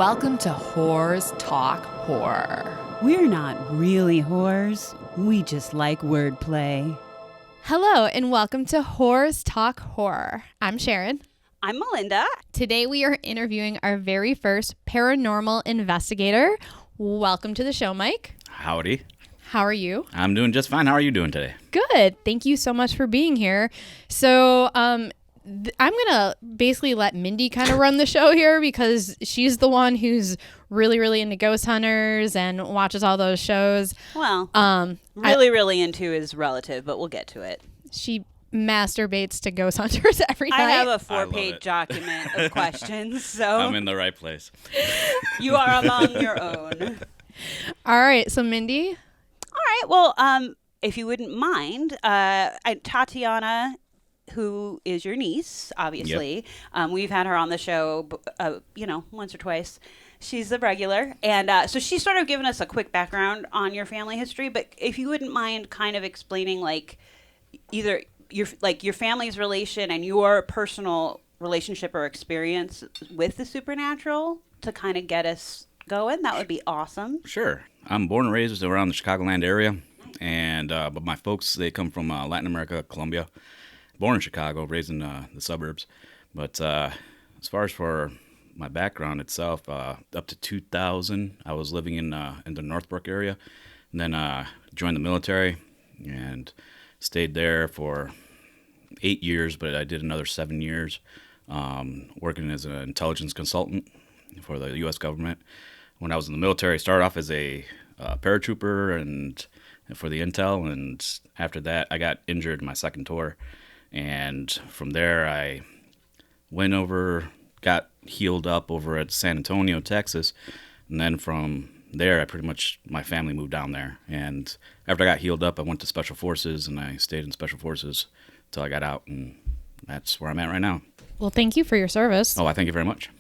Welcome to Whores Talk Horror. We're not really whores. We just like wordplay. Hello, and welcome to Whores Talk Horror. I'm Sharon. I'm Melinda. Today we are interviewing our very first paranormal investigator. Welcome to the show, Mike. Howdy. How are you? I'm doing just fine. How are you doing today? Good. Thank you so much for being here. So, I'm going to basically let Mindy kind of run the show here because she's the one who's really into ghost hunters and watches all those shows. Well, really into is relative, but we'll get to it. She masturbates to ghost hunters every night. I have a 4-page document of questions, so I'm in the right place. You are among your own. All right. So, Mindy. All right. Well, if you wouldn't mind, Tatiana, who is your niece, obviously. Yep. We've had her on the show, once or twice. She's a regular. And so she's sort of given us a quick background on your family history. But if you wouldn't mind kind of explaining, like, either your family's relation and your personal relationship or experience with the supernatural to kind of get us going, that would be awesome. Sure. I'm born and raised around the Chicagoland area. And but my folks, they come from Latin America, Colombia. Born in Chicago, raised in the suburbs. But as far as for my background itself, up to 2000, I was living in the Northbrook area. And then joined the military and stayed there for 8 years, but I did another 7 years working as an intelligence consultant for the U.S. government. When I was in the military, I started off as a paratrooper and for the intel, and after that, I got injured in my second tour. And from there, I went over, got healed up over at San Antonio, Texas. And then from there, my family moved down there. And after I got healed up, I went to Special Forces, and I stayed in Special Forces until I got out. And that's where I'm at right now. Well, thank you for your service. Oh, I thank you very much.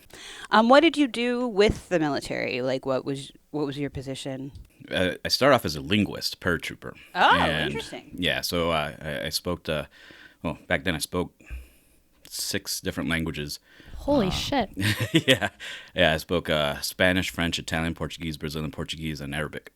What did you do with the military? Like, what was your position? I started off as a linguist, paratrooper. Oh, interesting. Yeah, so I spoke to... Well, back then I spoke 6 different languages. Holy shit. Yeah, I spoke Spanish, French, Italian, Portuguese, Brazilian Portuguese, and Arabic.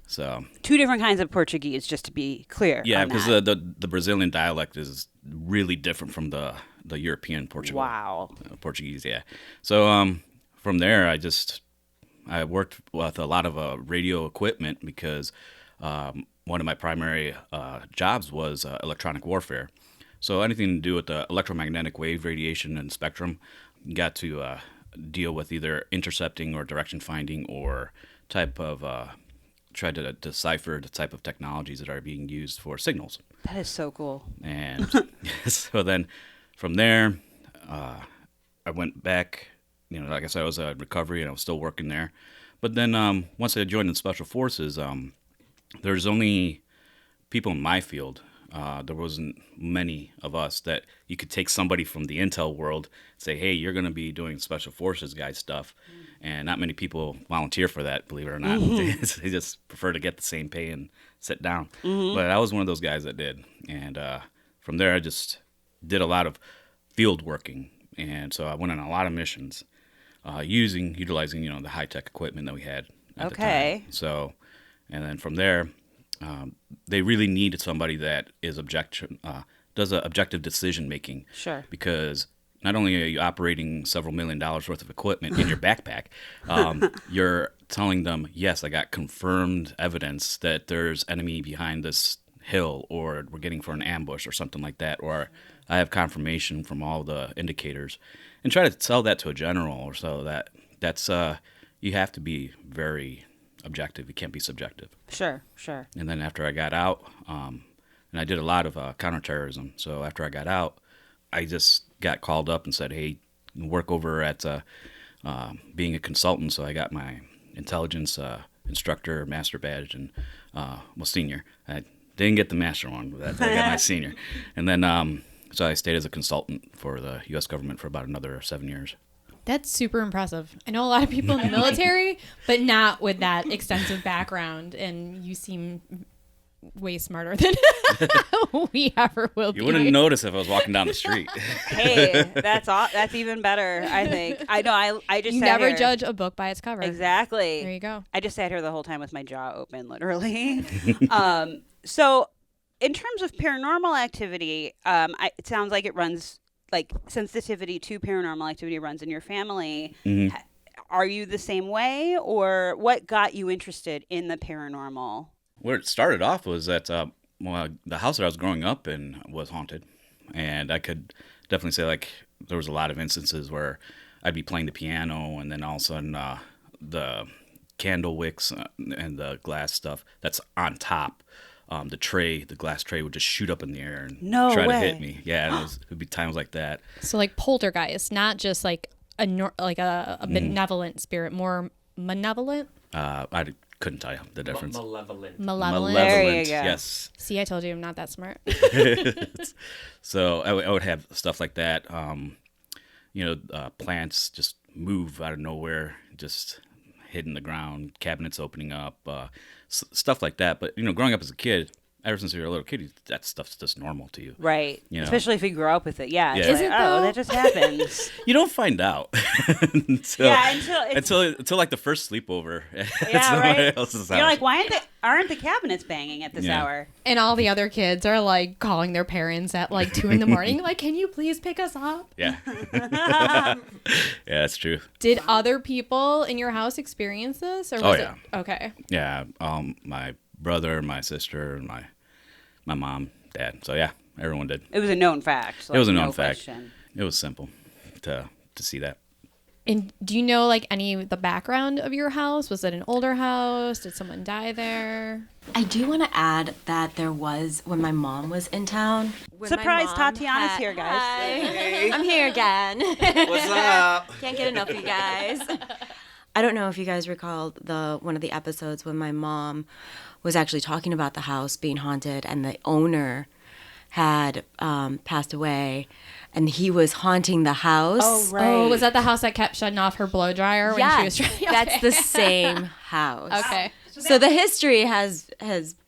So 2 different kinds of Portuguese, just to be clear. Yeah, because the Brazilian dialect is really different from the European Portuguese, yeah. So from there, I worked with a lot of radio equipment because one of my primary jobs was electronic warfare. So anything to do with the electromagnetic wave radiation and spectrum, you got to deal with either intercepting or direction finding or type of try to decipher the type of technologies that are being used for signals. That is so cool. And so then from there, I went back, like I said, I was in recovery and I was still working there. But then once I joined the Special Forces, there's only people in my field. There wasn't many of us that you could take somebody from the intel world, say, hey, you're going to be doing Special Forces guy stuff. And not many people volunteer for that, believe it or not. They just prefer to get the same pay and sit down. But I was one of those guys that did. And from there, I just did a lot of field working. And so I went on a lot of missions utilizing, the high-tech equipment that we had at the time. So, and then from there, they really needed somebody that is does objective decision making. Sure. Because not only are you operating several $1 million worth of equipment in your backpack, you're telling them, yes, I got confirmed evidence that there's enemy behind this hill, or we're getting for an ambush or something like that, or I have confirmation from all the indicators, and try to sell that to a general, or so that's you have to be very objective. You can't be subjective. Sure. And then after I got out, and I did a lot of counterterrorism. So after I got out, I just got called up and said, hey, work over at being a consultant. So I got my intelligence instructor master badge and senior. I didn't get the master one, but I got my senior. And then so I stayed as a consultant for the U.S. government for about another 7 years. That's super impressive. I know a lot of people in the military, but not with that extensive background. And you seem way smarter than we ever will be. You wouldn't notice if I was walking down the street. Hey, that's even better, I think. I know, I just You sat never here. judge a book by its cover. Exactly. There you go. I just sat here the whole time with my jaw open, literally. So in terms of Paranormal Activity, it sounds like it runs, like sensitivity to Paranormal Activity runs in your family. Mm-hmm. Are you the same way, or what got you interested in the paranormal? Where it started off was that the house that I was growing up in was haunted, and I could definitely say like there was a lot of instances where I'd be playing the piano, and then all of a sudden the candle wicks and the glass stuff that's on top, the glass tray would just shoot up in the air and try to hit me. Yeah, and it'd be times like that. So like poltergeist, not just like a benevolent spirit, more malevolent. I couldn't tell you the difference. Malevolent. There you go. Yes. See, I told you I'm not that smart. So I would have stuff like that. Plants just move out of nowhere, just hitting the ground, cabinets opening up, stuff like that. But growing up as a kid, ever since you're a little kid, that stuff's just normal to you. Right. You know? Especially if you grow up with it. Yeah. It's Yeah. Is like, it, oh, though? that just happens. You don't find out until until like the first sleepover at somebody else's house. You're like, why aren't the cabinets banging at this hour? And all the other kids are like calling their parents at like 2 a.m. like, can you please pick us up? Yeah. Yeah, that's true. Did other people in your house experience this? Or was yeah. it? Okay. Yeah. My brother, my sister, and my mom, dad. So yeah, everyone did. It was a known fact. It was a known fact. Question. It was simple to see that. And do you know like any of the background of your house? Was it an older house? Did someone die there? I do want to add that there was, when my mom was in town. Surprise, Tatiana's here, guys. Hi. I'm here again. What's up? Can't get enough of you guys. I don't know if you guys recall one of the episodes when my mom was actually talking about the house being haunted, and the owner had passed away, and he was haunting the house. Oh, right. Oh, was that the house that kept shutting off her blow dryer when she was trying? That's the same house. Okay. So the history has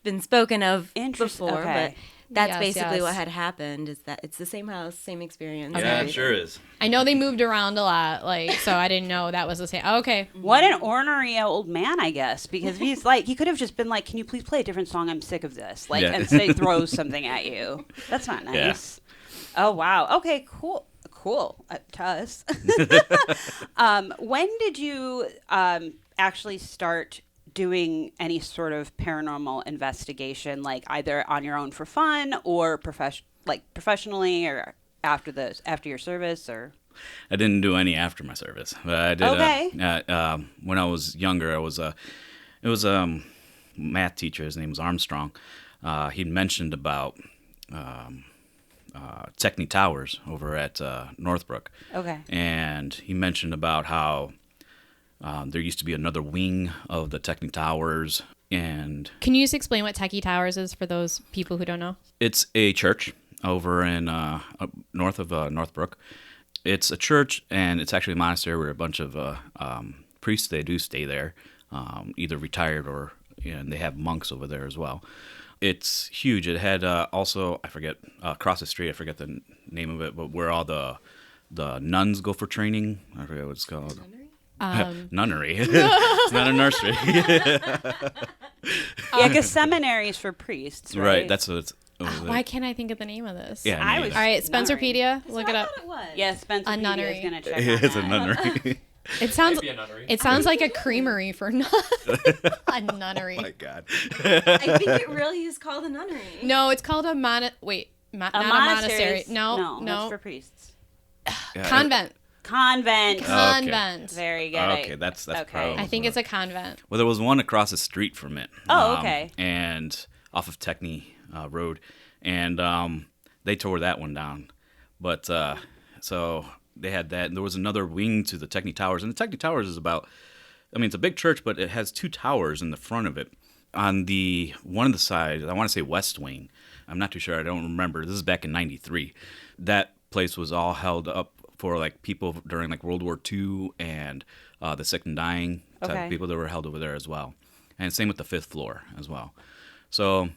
been spoken of before, okay. but that's Yes, basically yes. what had happened, is that it's the same house, same experience. Yeah, it sure is. I know they moved around a lot, like, so I didn't know that was the same. Okay. What an ornery old man, I guess, because he's like, he could have just been like, can you please play a different song? I'm sick of this. Like, Yeah. and say throws something at you. That's not nice. Oh, wow. Okay, cool. To us. When did you actually start doing any sort of paranormal investigation, like either on your own for fun or professionally, or after your service, or? I didn't do any after my service, but I did. Okay. When I was younger, it was a math teacher. His name was Armstrong. He'd mentioned about Techni Towers over at Northbrook. Okay. And he mentioned about how there used to be another wing of the Techni Towers, and Can you just explain what Techni Towers is for those people who don't know? it's a church over in north of Northbrook. It's a church, and it's actually a monastery where a bunch of priests, they do stay there, either retired or and they have monks over there as well. It's huge. It had also, I forget, across the street, I forget the name of it, but where all the nuns go for training. I forget what it's called. Nunnery. It's not a nursery. Yeah, because seminaries for priests, right? Right, that's what it's. Why can't I think of the name of this? Yeah, I me was- All right, Nunnery. Spencerpedia, look it up. Yeah, Spencer A Pedia nunnery. is going to check either. on It's a that. nunnery. It sounds like a creamery for a nunnery. Oh my God. I think it really is called a nunnery. No, it's called a not a monastery. is- No, that's for priests. convent. Convent. Convent. Very good. Okay, that's okay. probably. I think it's a convent. Well, there was one across the street from it. Oh, okay. And off of Techni Road, and they tore that one down. But so they had that, and there was another wing to the Techni Towers, and the Techni Towers is about. I mean, it's a big church, but it has 2 towers in the front of it. On the one of the sides, I want to say west wing. I'm not too sure. I don't remember. This is back in '93. That place was all held up for like people during like World War II and the sick and dying type Okay. of people that were held over there as well. And same with the 5th floor as well. So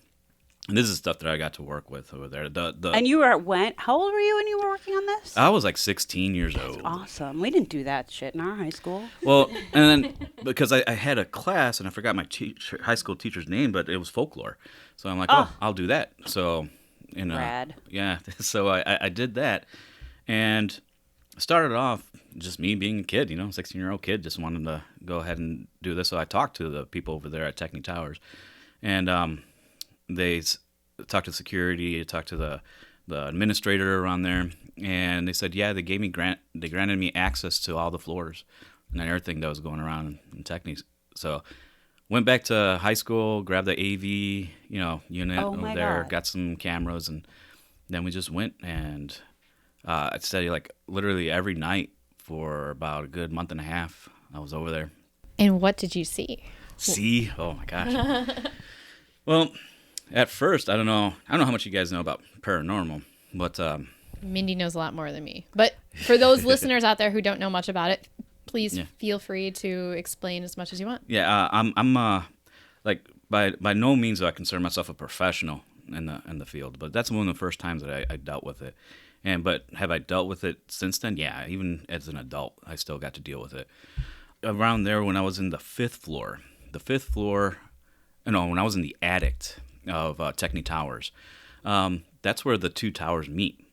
And this is stuff that I got to work with over there. And you were how old were you when you were working on this? I was like 16 years old. Awesome. We didn't do that shit in our high school. Well, and then because I had a class and I forgot my high school teacher's name, but it was folklore. So I'm like, I'll do that. So, Rad. Yeah. So I did that, and started off just me being a kid, 16-year-old kid, just wanted to go ahead and do this. So I talked to the people over there at Techni Towers, and they talked to security, talked to the administrator around there, and they said, yeah, they granted me access to all the floors and everything that was going around in Techni. So went back to high school, grabbed the AV, unit over there, God. got some cameras, and then we just went and I studied like literally every night for about a good month and a half. I was over there. And what did you see? See? Oh my gosh. Well, at first, I don't know how much you guys know about paranormal, but Mindy knows a lot more than me. But for those listeners out there who don't know much about it, please feel free to explain as much as you want. Yeah, I'm like by no means do I consider myself a professional in the field, but that's one of the first times that I dealt with it. But have I dealt with it since then? Yeah, even as an adult, I still got to deal with it. Around there, when I was in the fifth floor, when I was in the attic of Techni Towers, that's where the two towers meet.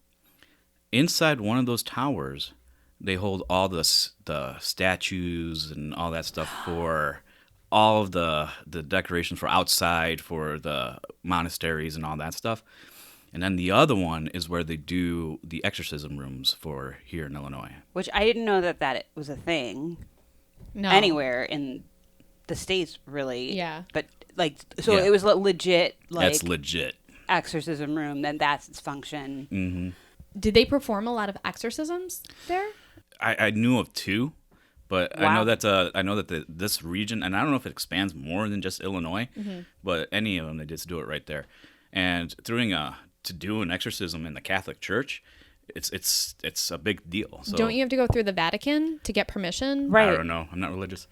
Inside one of those towers, they hold all the statues and all that stuff for all of the decorations for outside, for the monasteries and all that stuff. And then the other one is where they do the exorcism rooms for here in Illinois. Which I didn't know that was a thing No. anywhere in the States, really. Yeah. But, it was legit, That's legit. exorcism room, then that's its function. Mm-hmm. Did they perform a lot of exorcisms there? I knew of two, but Wow. I know that this region, and I don't know if it expands more than just Illinois, but any of them, they just do it right there. And to do an exorcism in the Catholic Church, it's a big deal. So Don't you have to go through the Vatican to get permission? Right. I don't know. I'm not religious.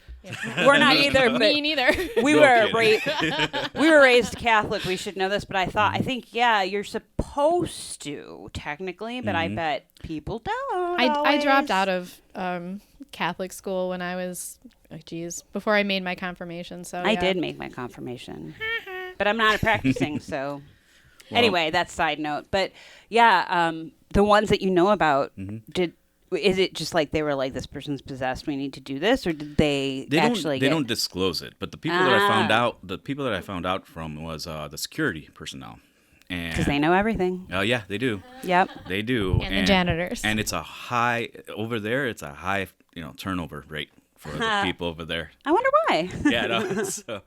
We're not either, but Me neither. we No were kidding. we were raised Catholic. We should know this, but I think you're supposed to technically, but I bet people don't. I dropped always. out of Catholic school when I was, before I made my confirmation. So I did make my confirmation, but I'm not practicing. So anyway, that's side note. But the ones that you know about, is it just like they were like, this person's possessed, we need to do this, or did they actually? They don't disclose it, but the people that I found out from was the security personnel, because they know everything. Oh yeah, they do. Yep. They do. And the janitors. And it's a high over there. It's a high turnover rate for the people over there. I wonder why. Yeah. No,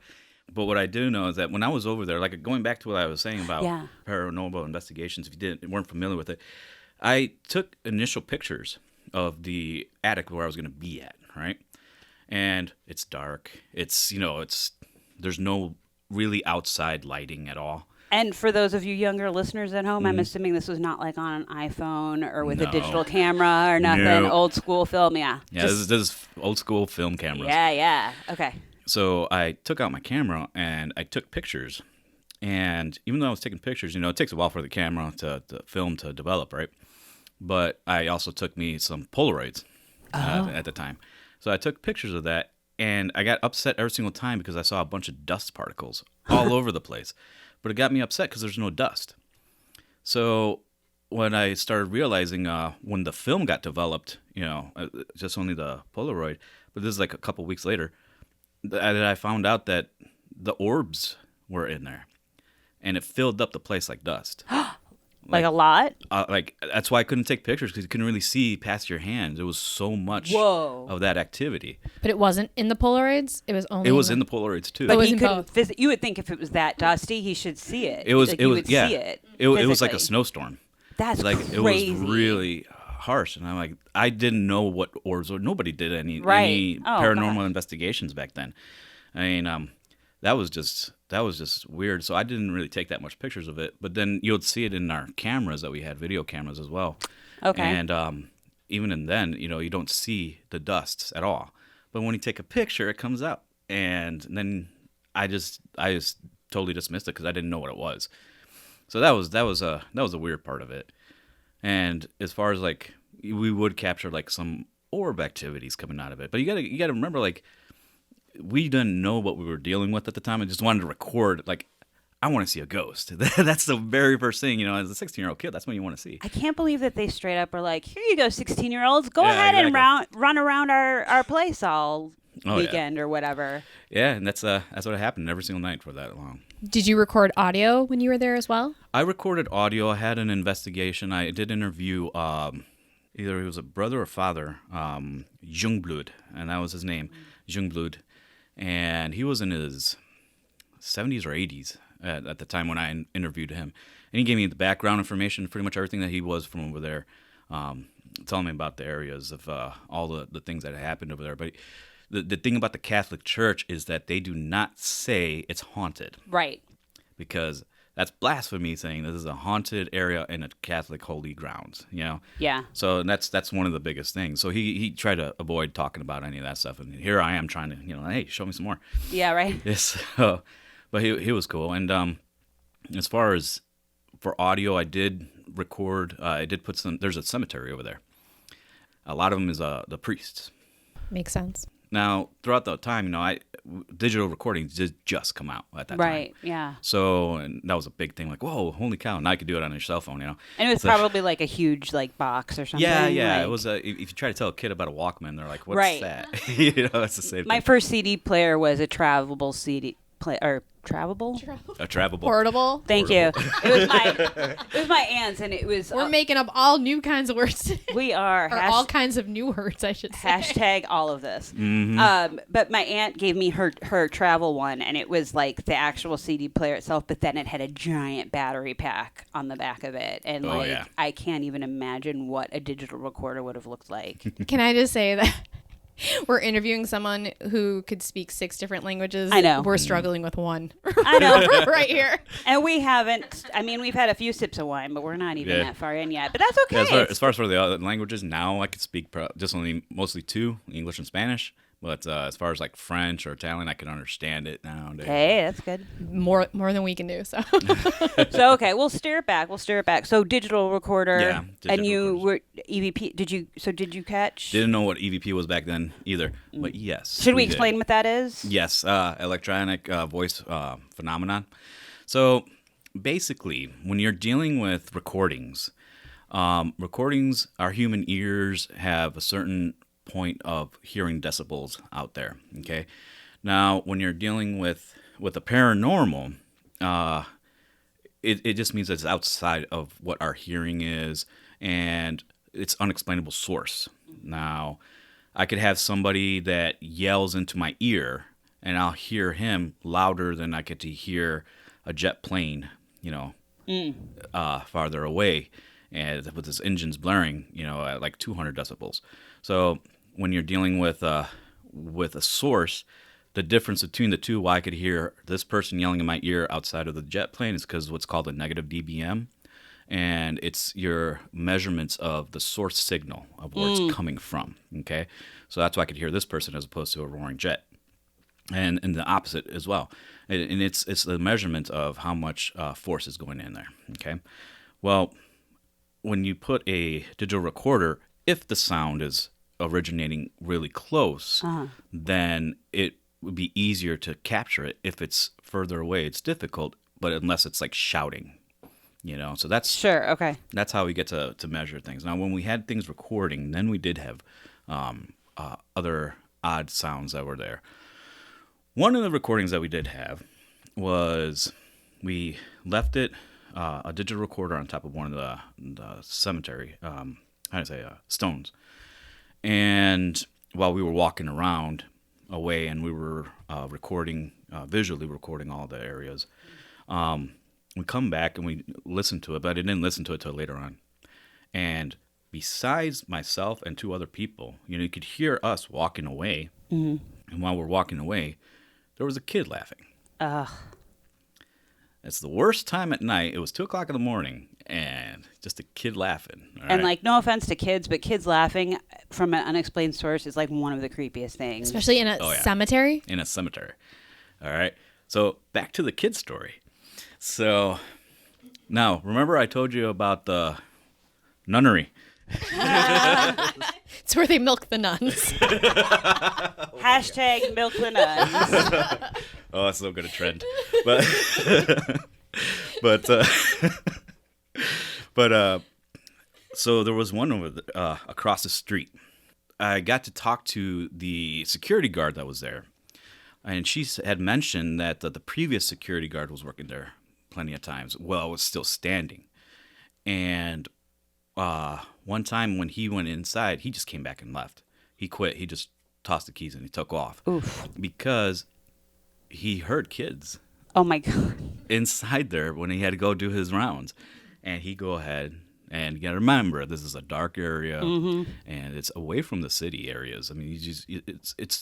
but what I do know is that when I was over there, like going back to what I was saying about paranormal investigations, if you weren't familiar with it, I took initial pictures of the attic where I was going to be at, right? And it's dark. It's there's no really outside lighting at all. And for those of you younger listeners at home, I'm assuming this was not like on an iPhone or with a digital camera or nothing. No. Old school film, yeah. Yeah, this is old school film cameras. Yeah. Okay. So I took out my camera and I took pictures. And even though I was taking pictures, it takes a while for the camera to film to develop, right? But I also took me some Polaroids at the time. So I took pictures of that, and I got upset every single time because I saw a bunch of dust particles all over the place. But it got me upset because there's no dust. So when I started realizing when the film got developed, just only the Polaroid, but this is like a couple weeks later, that I found out that the orbs were in there, and it filled up the place like dust. Like a lot? That's why I couldn't take pictures, because you couldn't really see past your hands. There was so much Whoa. of that activity. But it wasn't in the Polaroids? It was only It was in the Polaroids too. But But was he in couldn't both. you would think if it was that dusty, he should see it. It was Like, it you was would yeah. see it. It was like a physically. snowstorm. That's Like crazy. it was really harsh, and I'm like, I didn't know what orbs were. Nobody did any Right. Oh, paranormal gosh. investigations back then. I mean, that was just weird. So I didn't really take that much pictures of it. But then you'd see it in our cameras that we had, video cameras as well. Okay. And even in then, you don't see the dust at all. But when you take a picture, it comes out. And then I just totally dismissed it because I didn't know what it was. So that was a weird part of it. And as far as like we would capture like some orb activities coming out of it, but you gotta remember, like, we didn't know what we were dealing with at the time. I just wanted to record, like, I want to see a ghost. That's the very first thing, as a 16-year-old kid. That's what you want to see. I can't believe that they straight up are like, here you go, 16-year-olds. Go Yeah, ahead and exactly. run around our place all Oh, weekend or whatever. Yeah, and that's what happened every single night for that long. Did you record audio when you were there as well? I recorded audio. I had an investigation. I did interview either he was a brother or father, Jungblud, and that was his name, Jungblud. And he was in his 70s or 80s at the time when I interviewed him. And he gave me the background information, pretty much everything that he was from over there, telling me about the areas of all the things that had happened over there. But the thing about the Catholic Church is that they do not say it's haunted. Right. Because that's blasphemy, saying this is a haunted area in a Catholic holy grounds, Yeah. So that's one of the biggest things. So he tried to avoid talking about any of that stuff, and here I am trying to, hey, show me some more. Yeah, right. Yes. But he was cool. And as far as for audio, I did record. I did put some. There's a cemetery over there. A lot of them is the priests. Makes sense. Now, throughout the time, digital recordings did just come out at that time. Right, yeah. So, and that was a big thing. Like, whoa, holy cow! Now you can do it on your cell phone, And it was probably like a huge like box or something. Yeah. Like, It was. If you try to tell a kid about a Walkman, they're like, "What's Right. that?" It's the same my thing. first CD player was a travelable CD player. Or travelable? A travelable. Portable. Thank you. It was my aunt's, and it was. We're making up all new kinds of words today. We are. Or all kinds of new words, I should say. Hashtag all of this. Mm-hmm. But my aunt gave me her travel one, and it was like the actual CD player itself, but then it had a giant battery pack on the back of it. And Oh, yeah. I can't even imagine what a digital recorder would have looked like. Can I just say that we're interviewing someone who could speak 6 different languages? I know. We're struggling with one. I know. Right here. And we haven't, we've had a few sips of wine, but we're not even Yeah. that far in yet. But that's okay. Yeah, as far as for the other languages, now I could speak just mostly 2, English and Spanish. But as far as like French or Italian, I can understand it nowadays. Okay, that's good. More than we can do, so. So, okay, we'll steer it back. So digital recorder. Yeah, digital and you recorders. were EVP. Did you catch? Didn't know what EVP was back then either, but yes. Should we did. explain what that is? Yes, electronic voice phenomenon. So basically, when you're dealing with recordings, our human ears have a certain point of hearing decibels out there. Okay, now when you're dealing with a paranormal, it just means it's outside of what our hearing is, and it's unexplainable source. Now, I could have somebody that yells into my ear, and I'll hear him louder than I get to hear a jet plane, farther away, and with his engines blaring, at like 200 decibels. So when you're dealing with a source, the difference between the two, why I could hear this person yelling in my ear outside of the jet plane, is because what's called a negative dBm, and it's your measurements of the source signal of where it's coming from. Okay, so that's why I could hear this person as opposed to a roaring jet, and the opposite as well. And it's the measurement of how much force is going in there. Okay, well, when you put a digital recorder, if the sound is originating really close, then it would be easier to capture it. If it's further away, it's difficult, but unless it's like shouting, so that's Sure. Okay. that's how we get to measure things. Now, when we had things recording, then we did have other odd sounds that were there. One of the recordings that we did have was we left it a digital recorder on top of one of the cemetery, stones. And while we were walking around away, and we were visually recording all the areas, we come back and we listen to it, but I didn't listen to it till later on. And besides myself and 2 other people, you could hear us walking away. Mm-hmm. And while we're walking away, there was a kid laughing. Ugh. It's the worst time at night. It was 2:00 in the morning, and just a kid laughing. All And right? no offense to kids, but kids laughing from an unexplained source is like one of the creepiest things. Especially in a Oh, yeah. cemetery. In a cemetery. All right. So back to the kid story. So Now, remember I told you about the nunnery? It's where they milk the nuns. Hashtag milk the nuns. Oh, that's so good a trend. But but so there was one over across the street. I got to talk to the security guard that was there, and she had mentioned that the previous security guard was working there plenty of times. Well, it was still standing, and one time when he went inside, he just came back and left. He quit. He just tossed the keys and he took off. Oof. Because he heard kids Oh my God. inside there when he had to go do his rounds. And he go ahead, and you got to remember, this is a dark area, and it's away from the city areas. I mean,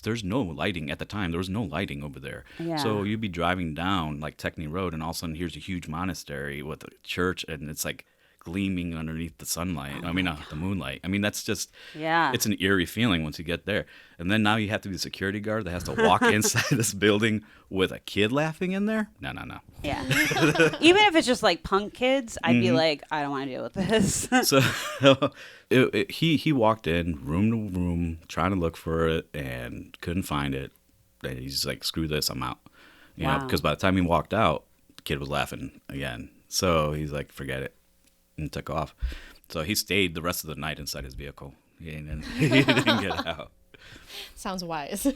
there's no lighting at the time. There was no lighting over there. Yeah. So you'd be driving down like Techni Road, and all of a sudden here's a huge monastery with a church, and it's like gleaming underneath the sunlight. The moonlight. I mean, that's just, Yeah. it's an eerie feeling once you get there. And then now you have to be the security guard that has to walk inside this building with a kid laughing in there. No. Yeah. Even if it's just like punk kids, I'd be like, I don't want to deal with this. So he walked in room to room trying to look for it and couldn't find it. And he's like, screw this, I'm out. You know, Wow. because by the time he walked out, the kid was laughing again. So he's like, forget it, and took off. So he stayed the rest of the night inside his vehicle. He didn't get out. Sounds wise.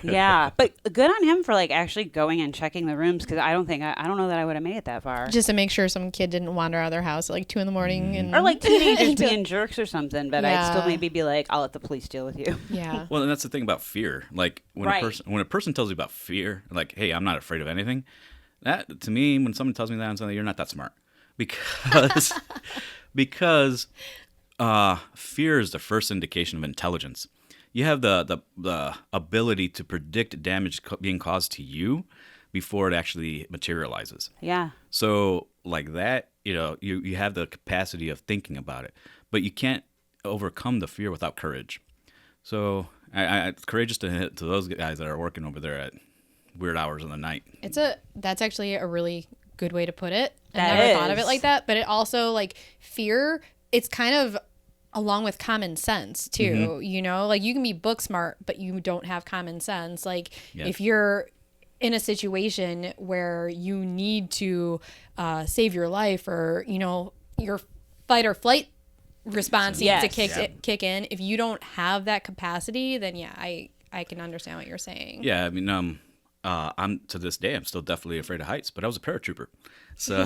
Yeah. But good on him for like actually going and checking the rooms, because I don't know that I would have made it that far. Just to make sure some kid didn't wander out of their house at like 2 a.m. and Or like teenagers being jerks or something, but I'd still Yeah. maybe be like, I'll let the police deal with you. Yeah. Well, and that's the thing about fear. Like when Right. a person tells you about fear, like, hey, I'm not afraid of anything. That, to me, when someone tells me that, I'm saying, you're not that smart, because fear is the first indication of intelligence. You have the ability to predict damage being caused to you before it actually materializes. Yeah. So like that, you have the capacity of thinking about it, but you can't overcome the fear without courage. So I courageous to those guys that are working over there at weird hours of the night. That's actually a really good way to put it. I That never thought of is. it like that, but it also, like, fear, it's kind of along with common sense too. Like, you can be book smart, but you don't have common sense. Like, Yeah. if you're in a situation where you need to save your life, or your fight or flight response needs to Yes. kick in, if you don't have that capacity, then I can understand what you're saying. Yeah, I mean, I'm to this day, I'm still definitely afraid of heights, but I was a paratrooper, so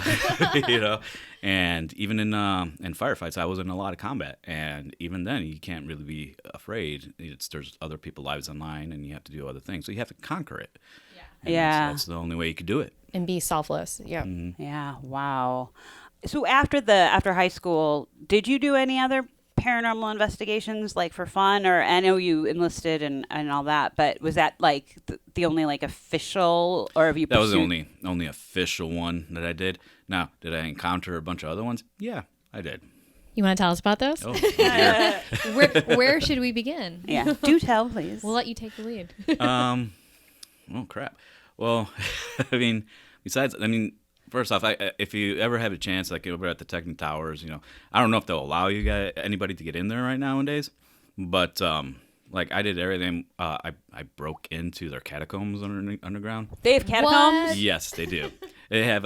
and even in firefights, I was in a lot of combat, and even then, you can't really be afraid. There's other people's lives on line, and you have to do other things, so you have to conquer it. And Yeah. that's the only way you could do it. And be selfless. Yeah. Yeah. Wow. So after high school, did you do any other paranormal investigations, like for fun? Or I know you enlisted and all that, but was that like the only like official, or have you That was the pursued- only official one that I did. Now, did I encounter a bunch of other ones? Yeah, I did. You want to tell us about those? Oh, dear. Where should we begin? Yeah. Do tell, please. We'll let you take the lead. Oh crap. Well, first off, if you ever have a chance, like over at the Techni Towers, I don't know if they'll allow anybody to get in there right nowadays, but like I did everything. I broke into their catacombs underground. They have catacombs? What? Yes, they do. They have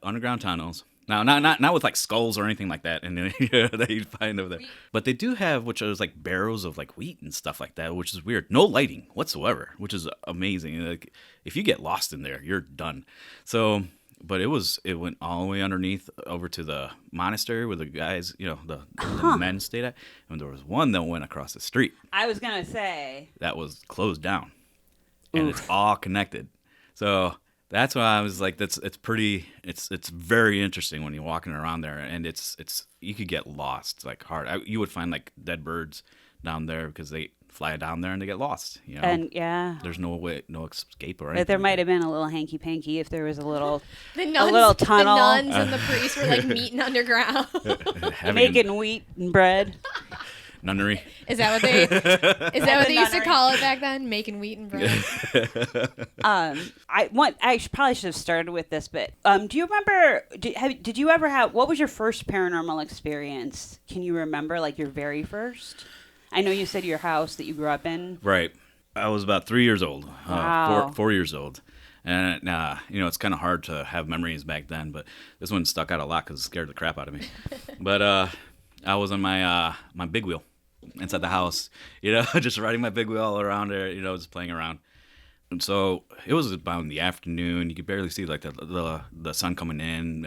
underground tunnels. Now, not with like skulls or anything like that, and that you'd find over there. But they do have, which is like barrels of like wheat and stuff like that, which is weird. No lighting whatsoever, which is amazing. Like, if you get lost in there, you're done. So, but it went all the way underneath over to the monastery where the guys, the men stayed at, and there was one that went across the street I was gonna say. that was closed down, and it's all connected. So that's why I was like, it's very interesting when you're walking around there, and it's you could get lost like hard. You would find like dead birds down there because they fly down there and they get lost. And yeah. There's no way, no escape or anything. But there might have been a little hanky panky if there was a little The nuns, little tunnel. The nuns and the priests were like meeting underground. having, making wheat and bread. nunnery. Is that what they used to call it back then? Making wheat and bread. Probably should have started with this, but do you remember? Did you ever have? What was your first paranormal experience? Can you remember, like your very first? I know you said your house that you grew up in. Right. I was about 3 years old. Wow. 4 years old. And, it's kind of hard to have memories back then, but this one stuck out a lot because it scared the crap out of me. But I was on my big wheel inside the house, just riding my big wheel all around there, just playing around. And so it was about in the afternoon. You could barely see like the sun coming in.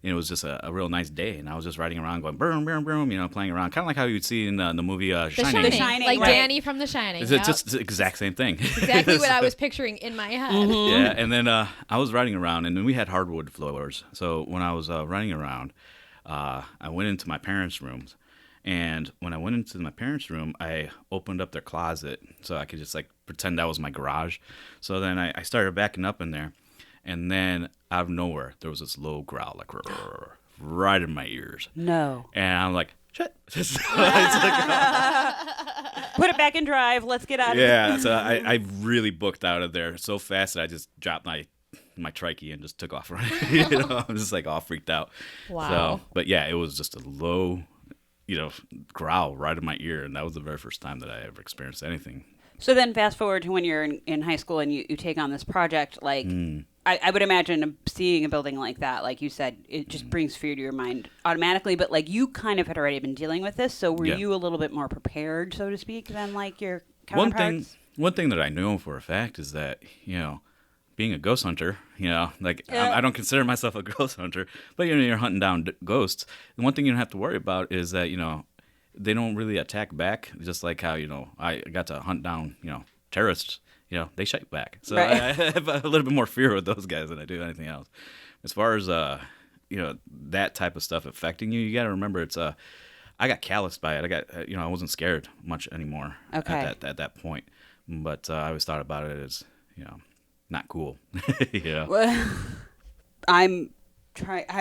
It was just a real nice day, and I was just riding around going boom, boom, boom, playing around, kind of like how you'd see in the movie Shining. The Shining, like right. Danny from The Shining. It's just the exact same thing. Exactly what I was picturing in my head. Mm-hmm. Yeah, and then I was riding around, and then we had hardwood floors. So when I was riding around, I went into my parents' rooms, and when I went into my parents' room, I opened up their closet so I could just like pretend that was my garage. So then I started backing up in there, and then out of nowhere there was this low growl like right in my ears. No. And I'm like, shit. Put it back in drive. Let's get out of here. Yeah, so I really booked out of there so fast that I just dropped my trikey and just took off running. I'm just like all freaked out. Wow. So, but yeah, it was just a low, growl right in my ear, and that was the very first time that I ever experienced anything. So then fast forward to when you're in high school and you take on this project, like I would imagine seeing a building like that, like you said, it just brings fear to your mind automatically. But like you kind of had already been dealing with this, so were you a little bit more prepared, so to speak, than like your counterparts? One thing that I know for a fact is that being a ghost hunter, I don't consider myself a ghost hunter, but you're hunting down ghosts. And one thing you don't have to worry about is that they don't really attack back, just like how I got to hunt down terrorists. They shite back. So right. I have a little bit more fear with those guys than I do anything else. As far as that type of stuff affecting you, you got to remember it's I got calloused by it. I wasn't scared much anymore at that point. But I always thought about it as not cool. Well, I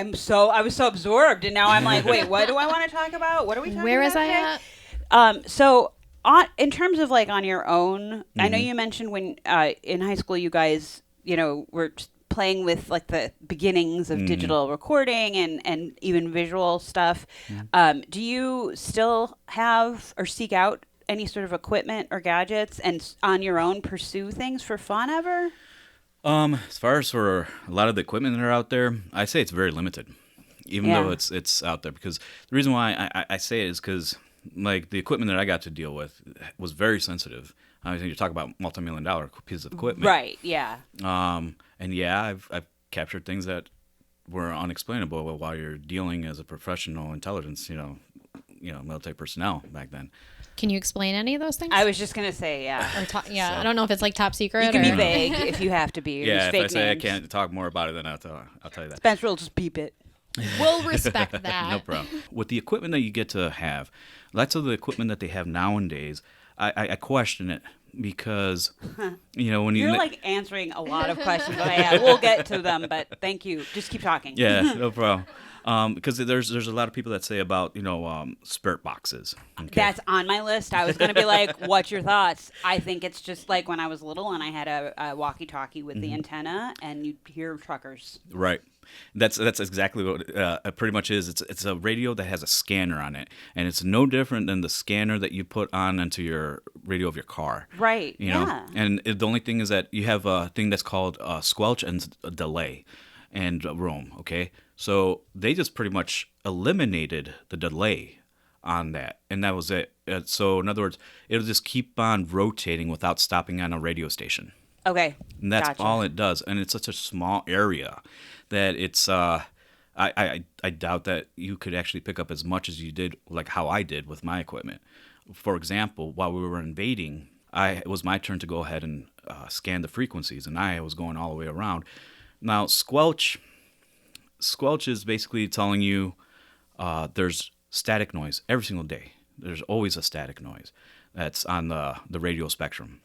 was so absorbed, and now I'm like, wait, what do I want to talk about? What are we talking Where about was I today? at? So in terms of like on your own, I know you mentioned when in high school you guys, were playing with like the beginnings of digital recording and even visual stuff. Do you still have or seek out any sort of equipment or gadgets and on your own pursue things for fun ever? As far as for a lot of the equipment that are out there, I say it's very limited, even though it's out there. Because the reason why I say it is because like the equipment that I got to deal with was very sensitive. I mean, you're talking about multi-million-dollar pieces of equipment, right? Yeah. And yeah, I've captured things that were unexplainable while you're dealing as a professional intelligence, military personnel back then. Can you explain any of those things? I was just gonna say, yeah. Or I don't know if it's like top secret. You can be vague if you have to be. Yeah, if fake I say names. I can't talk more about it, then I'll tell you that. Spencer will just beep it. We'll respect that. No problem. With the equipment that you get to have, lots of the equipment that they have nowadays, I question it because, when You're like answering a lot of questions that I have. We'll get to them, but thank you. Just keep talking. Yeah, no problem. Because there's a lot of people that say about spirit boxes. Okay? That's on my list. I was going to be like, what's your thoughts? I think it's just like when I was little and I had a walkie-talkie with the antenna and you'd hear truckers. Right. That's exactly what it pretty much is. It's a radio that has a scanner on it, and it's no different than the scanner that you put on into your radio of your car. Right. know, and the only thing is that you have a thing that's called squelch and delay, and roam. Okay, so they just pretty much eliminated the delay on that, and that was it. So in other words, it'll just keep on rotating without stopping on a radio station. Okay. And that's Gotcha. all it does. And it's such a small area that it's I doubt that you could actually pick up as much as you did, like how I did with my equipment. For example, while we were invading, it was my turn to go ahead and scan the frequencies, and I was going all the way around. Now, squelch is basically telling you there's static noise every single day. There's always a static noise that's on the radio spectrum.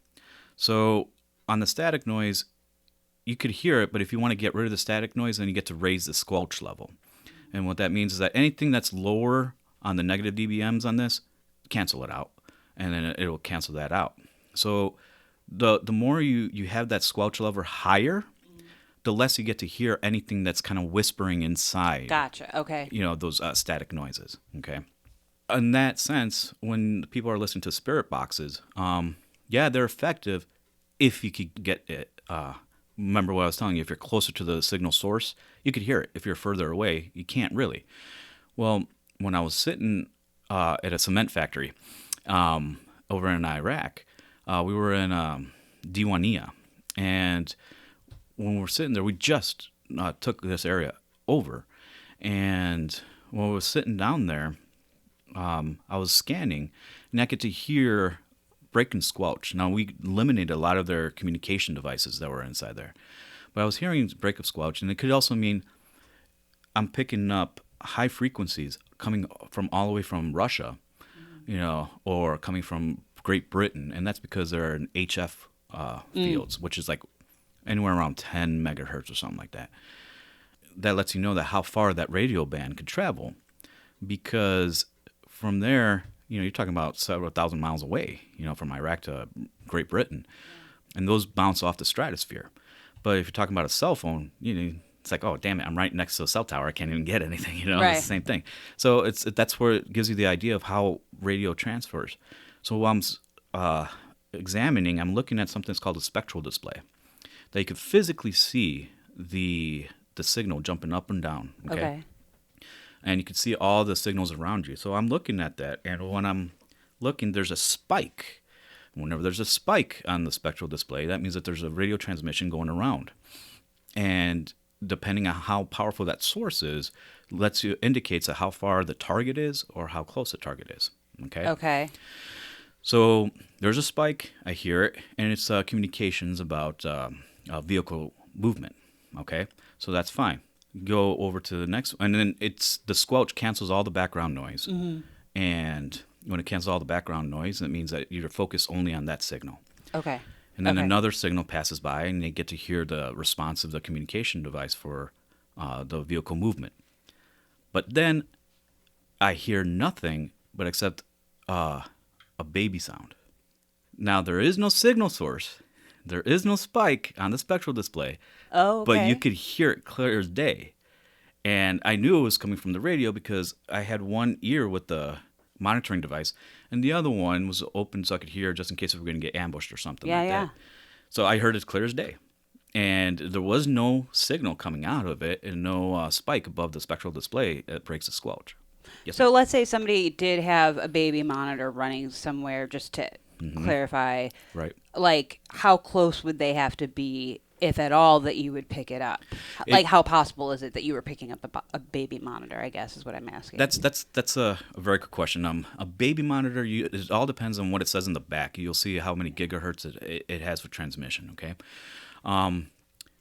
So on the static noise, you could hear it, but if you want to get rid of the static noise, then you get to raise the squelch level. And what that means is that anything that's lower on the negative dBms on this cancel it out, and then it'll cancel that out. So the more you have that squelch level higher, the less you get to hear anything that's kind of whispering inside. Gotcha. Okay. Those static noises. Okay. In that sense, when people are listening to spirit boxes, they're effective if you could get it. Remember what I was telling you, if you're closer to the signal source, you could hear it. If you're further away, you can't really. Well, when I was sitting at a cement factory over in Iraq, we were in Diwania, and when we were sitting there, we just took this area over, and when we were sitting down there, I was scanning, and I could to hear break and squelch. Now, we eliminated a lot of their communication devices that were inside there, but I was hearing break of squelch, and it could also mean I'm picking up high frequencies coming from all the way from Russia, or coming from Great Britain, and that's because they're in HF fields, which is like anywhere around 10 megahertz or something like that. That lets you know that how far that radio band could travel, because from there, you're talking about several thousand miles away, from Iraq to Great Britain, and those bounce off the stratosphere. But if you're talking about a cell phone, it's like, oh, damn it, I'm right next to a cell tower. I can't even get anything, Right. It's the same thing. So that's where it gives you the idea of how radio transfers. So while I'm examining, I'm looking at something that's called a spectral display, that you could physically see the signal jumping up and down. Okay. And you can see all the signals around you. So I'm looking at that, and when I'm looking, there's a spike. Whenever there's a spike on the spectral display, that means that there's a radio transmission going around. And depending on how powerful that source is, indicates how far the target is or how close the target is. Okay. So there's a spike. I hear it, and it's communications about vehicle movement. Okay, so that's fine. Go over to the next, and then the squelch cancels all the background noise. And when it cancels all the background noise, it means that you're focused only on that signal. Okay. And then another signal passes by, and they get to hear the response of the communication device for the vehicle movement. But then I hear nothing but except a baby sound. Now, there is no signal source. There is no spike on the spectral display. Oh, okay. But you could hear it clear as day. And I knew it was coming from the radio because I had one ear with the monitoring device, and the other one was open so I could hear just in case we were going to get ambushed or something like that. So I heard it clear as day. And there was no signal coming out of it and no spike above the spectral display that breaks the squelch. Yes, So let's say somebody did have a baby monitor running somewhere, just to clarify. Right. Like, how close would they have to be, if at all, that you would pick it up? Like, how possible is it that you were picking up a baby monitor, I guess, is what I'm asking. That's a very good question. A baby monitor, it all depends on what it says in the back. You'll see how many gigahertz it has for transmission, okay?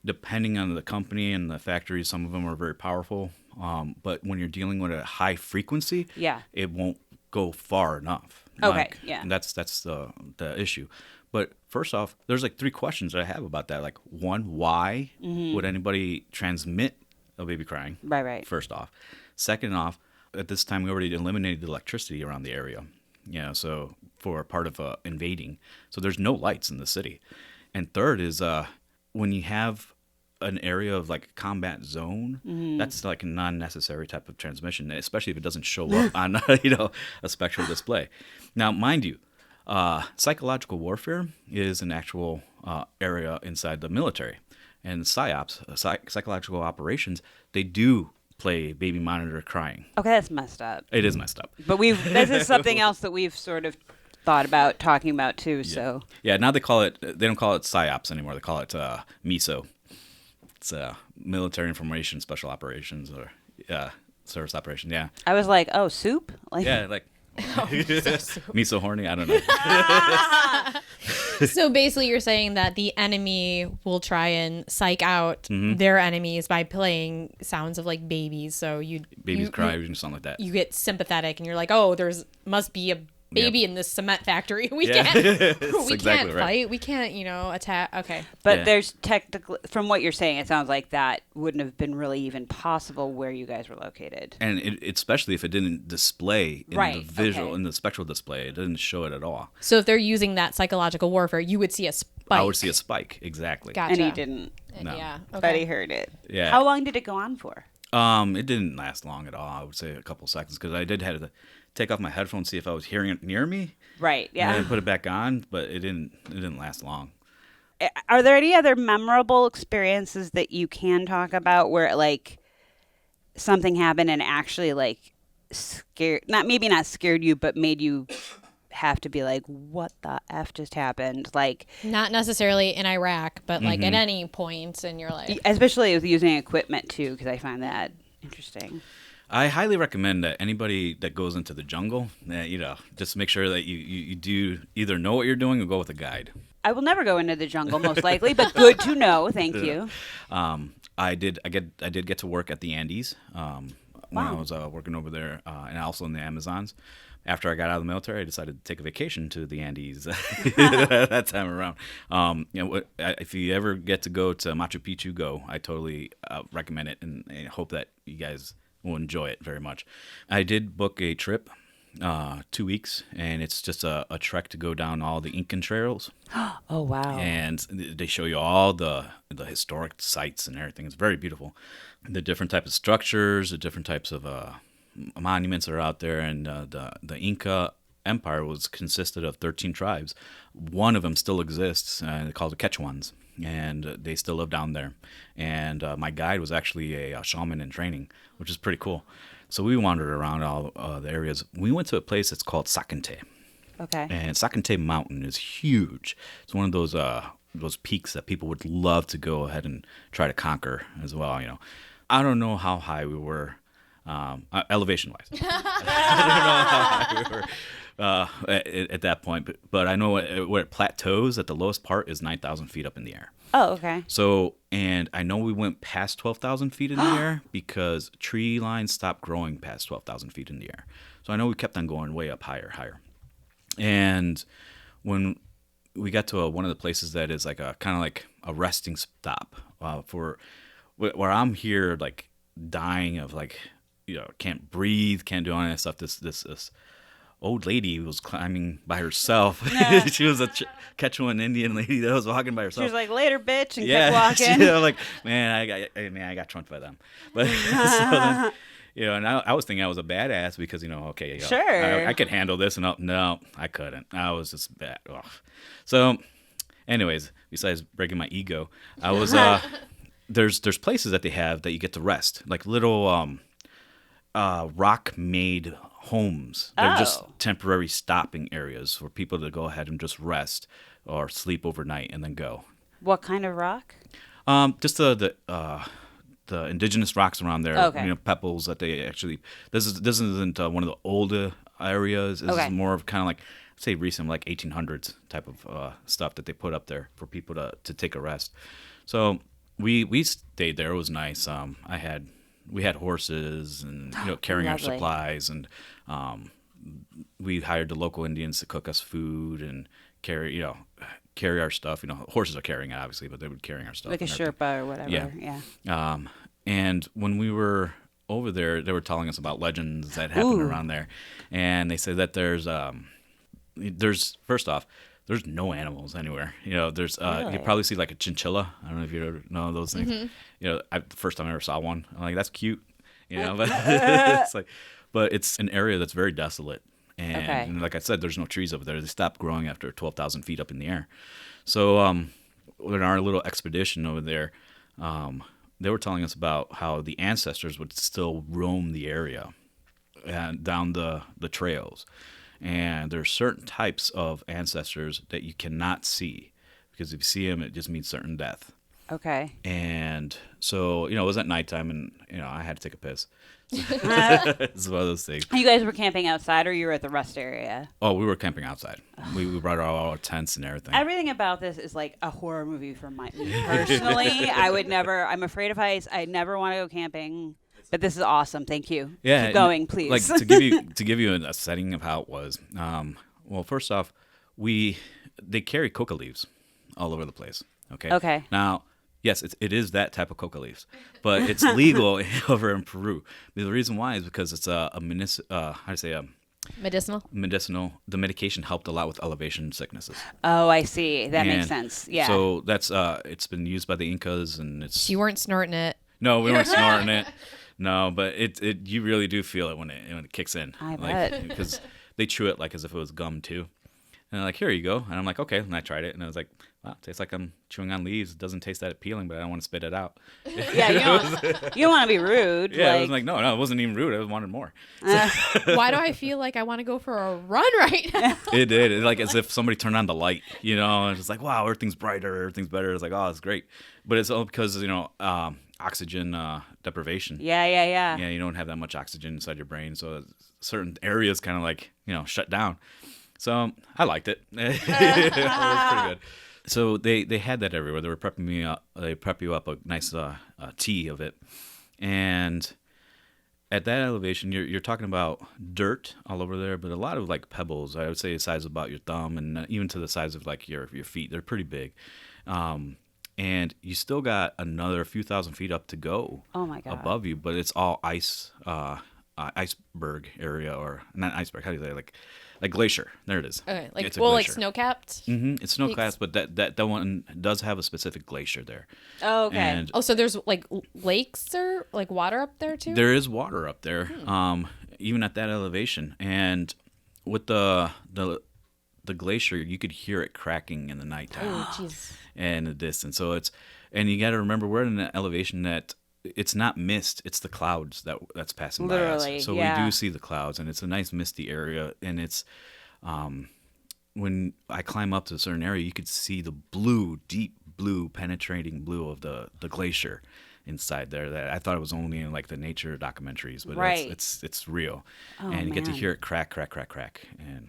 Depending on the company and the factory, some of them are very powerful. But when you're dealing with a high frequency, it won't go far enough. And that's the issue. But first off, there's like 3 questions that I have about that. Like, one, why would anybody transmit a baby crying? Right. First off. Second off, at this time we already eliminated the electricity around the area. So for part of invading. So there's no lights in the city. And third is when you have an area of like a combat zone, that's like a non-necessary type of transmission, especially if it doesn't show up on a spectral display. Now, mind you, psychological warfare is an actual area inside the military, and psyops, psychological operations, they do play baby monitor crying. Okay, that's messed up. It is messed up. But this is something else that we've sort of thought about talking about too. Yeah. So now they don't call it psyops anymore. They call it MISO. It's military information special operations or service operation. Yeah. I was like, oh, soup? Like, yeah, like me so horny. I don't know. So basically, you're saying that the enemy will try and psych out their enemies by playing sounds of like babies. So babies cry or something like that. You get sympathetic, and you're like, oh, must be a baby in this cement factory. We Yeah. can't. That's We exactly can't right. fight. We can't, attack. Okay. But Yeah. there's technically, from what you're saying, it sounds like that wouldn't have been really even possible where you guys were located. And especially if it didn't display in Right, the visual, okay. in the spectral display, it didn't show it at all. So if they're using that psychological warfare, you would see a spike. I would see a spike, exactly. Gotcha. And he didn't, No. Yeah. but Okay. he heard it. Yeah. How long did it go on for? It didn't last long at all. I would say a couple seconds because I did have to take off my headphones, see if I was hearing it near me, Right, and yeah. then put it back on. But it didn't last long. Are there any other memorable experiences that you can talk about where like something happened and actually like scared, not scared you, but made you have to be like, what the F just happened? Like, Not necessarily in Iraq, but like Mm-hmm. at any point in your life. especially with using equipment too, because I find that interesting. I highly recommend that anybody that goes into the jungle, just make sure that you do either know what you're doing or go with a guide. I will never go into the jungle, most likely, but good to know. Thank you. I did get to work at the Andes when I Wow. was working over there, and also in the Amazons. After I got out of the military, I decided to take a vacation to the Andes that time around. If you ever get to go to Machu Picchu, go. I totally recommend it, and hope that you guys will enjoy it very much. I did book a trip, 2 weeks, and it's just a trek to go down all the Incan trails. Oh, wow. And they show you all the historic sites and everything. It's very beautiful. The different types of structures, the different types of monuments that are out there, and the Inca Empire consisted of 13 tribes. One of them still exists, called the Quechuans, and they still live down there. And my guide was actually a shaman in training, which is pretty cool. So we wandered around all the areas. We went to a place that's called Sakante. Okay. And Sakante Mountain is huge. It's one of those peaks that people would love to go ahead and try to conquer as well. I don't know how high we were, elevation-wise. I don't know how high we were at that point, but I know where it plateaus at the lowest part is 9,000 feet up in the air. Oh, okay. So, and I know we went past 12,000 feet in the air because tree lines stopped growing past 12,000 feet in the air. So I know we kept on going way up higher. And when we got to one of the places that is like a kind of like a resting stop for where I'm here, like dying of like, can't breathe, can't do any of that stuff. This old lady was climbing by herself. She was a Quechuan Indian lady that was walking by She herself. was like, later, bitch, and Yeah, kept walking. like, I got trumped by them. But so then, and I was thinking I was a badass because Sure. I could handle this, and no, I couldn't. I was just bad. Ugh. So, anyways, besides breaking my ego, I was there's places that they have that you get to rest, like little rock made homes. They're just Oh. temporary stopping areas for people to go ahead and just rest or sleep overnight and then go. What kind of rock? Just the indigenous rocks around there. Okay. Pebbles that they actually. This isn't one of the older areas. This Okay. is more of kind of like, say, recent, like 1800s type of stuff that they put up there for people to take a rest. So we stayed there. It was nice. We had horses and carrying our Lovely. supplies, and we hired the local Indians to cook us food and carry our stuff. Horses are carrying it obviously, but they were carrying our stuff. Like a and everything. Sherpa or whatever. Yeah. Yeah. And when we were over there, they were telling us about legends that happened Ooh. around there, and they said that there's first off, there's no animals anywhere. There's Really? you probably see like a chinchilla. I don't know if you ever know those things. The first time I ever saw one, I'm like, that's cute. But it's like, but it's an area that's very desolate. And like I said, there's no trees over there. They stopped growing after 12,000 feet up in the air. So in our little expedition over there, they were telling us about how the ancestors would still roam the area and down the trails. And there's certain types of ancestors that you cannot see because if you see them, it just means certain death. Okay. And so, it was at nighttime and, I had to take a piss. It's one of those things. You guys were camping outside, or you were at the rest area? Oh, we were camping outside. We brought all our tents and everything. Everything about this is like a horror movie for me personally. I'm afraid of heights. I never want to go camping. But this is awesome. Thank you. Yeah, Keep going, please. Like to give you a setting of how it was. Well, first off, they carry Coca Leaves all over the place. Okay. Okay. Now, yes, it is that type of Coca Leaves, but it's legal over in Peru. The reason why is because it's medicinal. The medication helped a lot with elevation sicknesses. Oh, I see. That makes And sense. Yeah. So that's it's been used by the Incas, and it's. You weren't snorting it. No, we weren't snorting it. No, but it you really do feel it when it kicks in. I bet. Because they chew it like as if it was gum too. And they're like, here you go. And I'm like, okay. And I tried it, and I was like, wow, it tastes like I'm chewing on leaves. It doesn't taste that appealing, but I don't want to spit it out. Yeah, you don't want to be rude. Yeah, I was like, no, it wasn't even rude. I just wanted more. Why do I feel like I want to go for a run right now? It did. It's like as if somebody turned on the light, and it's just like, wow, everything's brighter, everything's better. It's like, oh, it's great. But it's all because, oxygen deprivation. Yeah. Yeah, you don't have that much oxygen inside your brain, so certain areas kind of like, shut down. So I liked it. It was pretty good. So they had that everywhere. They were prepping me up. They prep you up a nice tea of it, and at that elevation, you're talking about dirt all over there, but a lot of like pebbles. I would say the size of about your thumb, and even to the size of like your feet. They're pretty big, and you still got another few thousand feet up to go. Oh my God. Above you, but it's all ice, iceberg area, or not iceberg. How do you say it? Like glacier. There it is. Okay, It's a like glacier. snow-capped. Mm-hmm. It's snow-capped, but that one does have a specific glacier there. Oh, okay. And So there's like lakes or like water up there too? there is water up there, even at that elevation. And with the glacier, you could hear it cracking in the nighttime. Oh, jeez. And the distance. So and you got to remember, we're in an elevation that it's not mist, it's the clouds that's passing Literally, by us. So yeah. we do see the clouds, and it's a nice misty area. And it's when I climb up to a certain area, you could see the blue, deep blue, penetrating blue of the glacier inside there. That I thought it was only in like the nature documentaries, but Right. it's real. Oh, And you get to man. hear it crack, and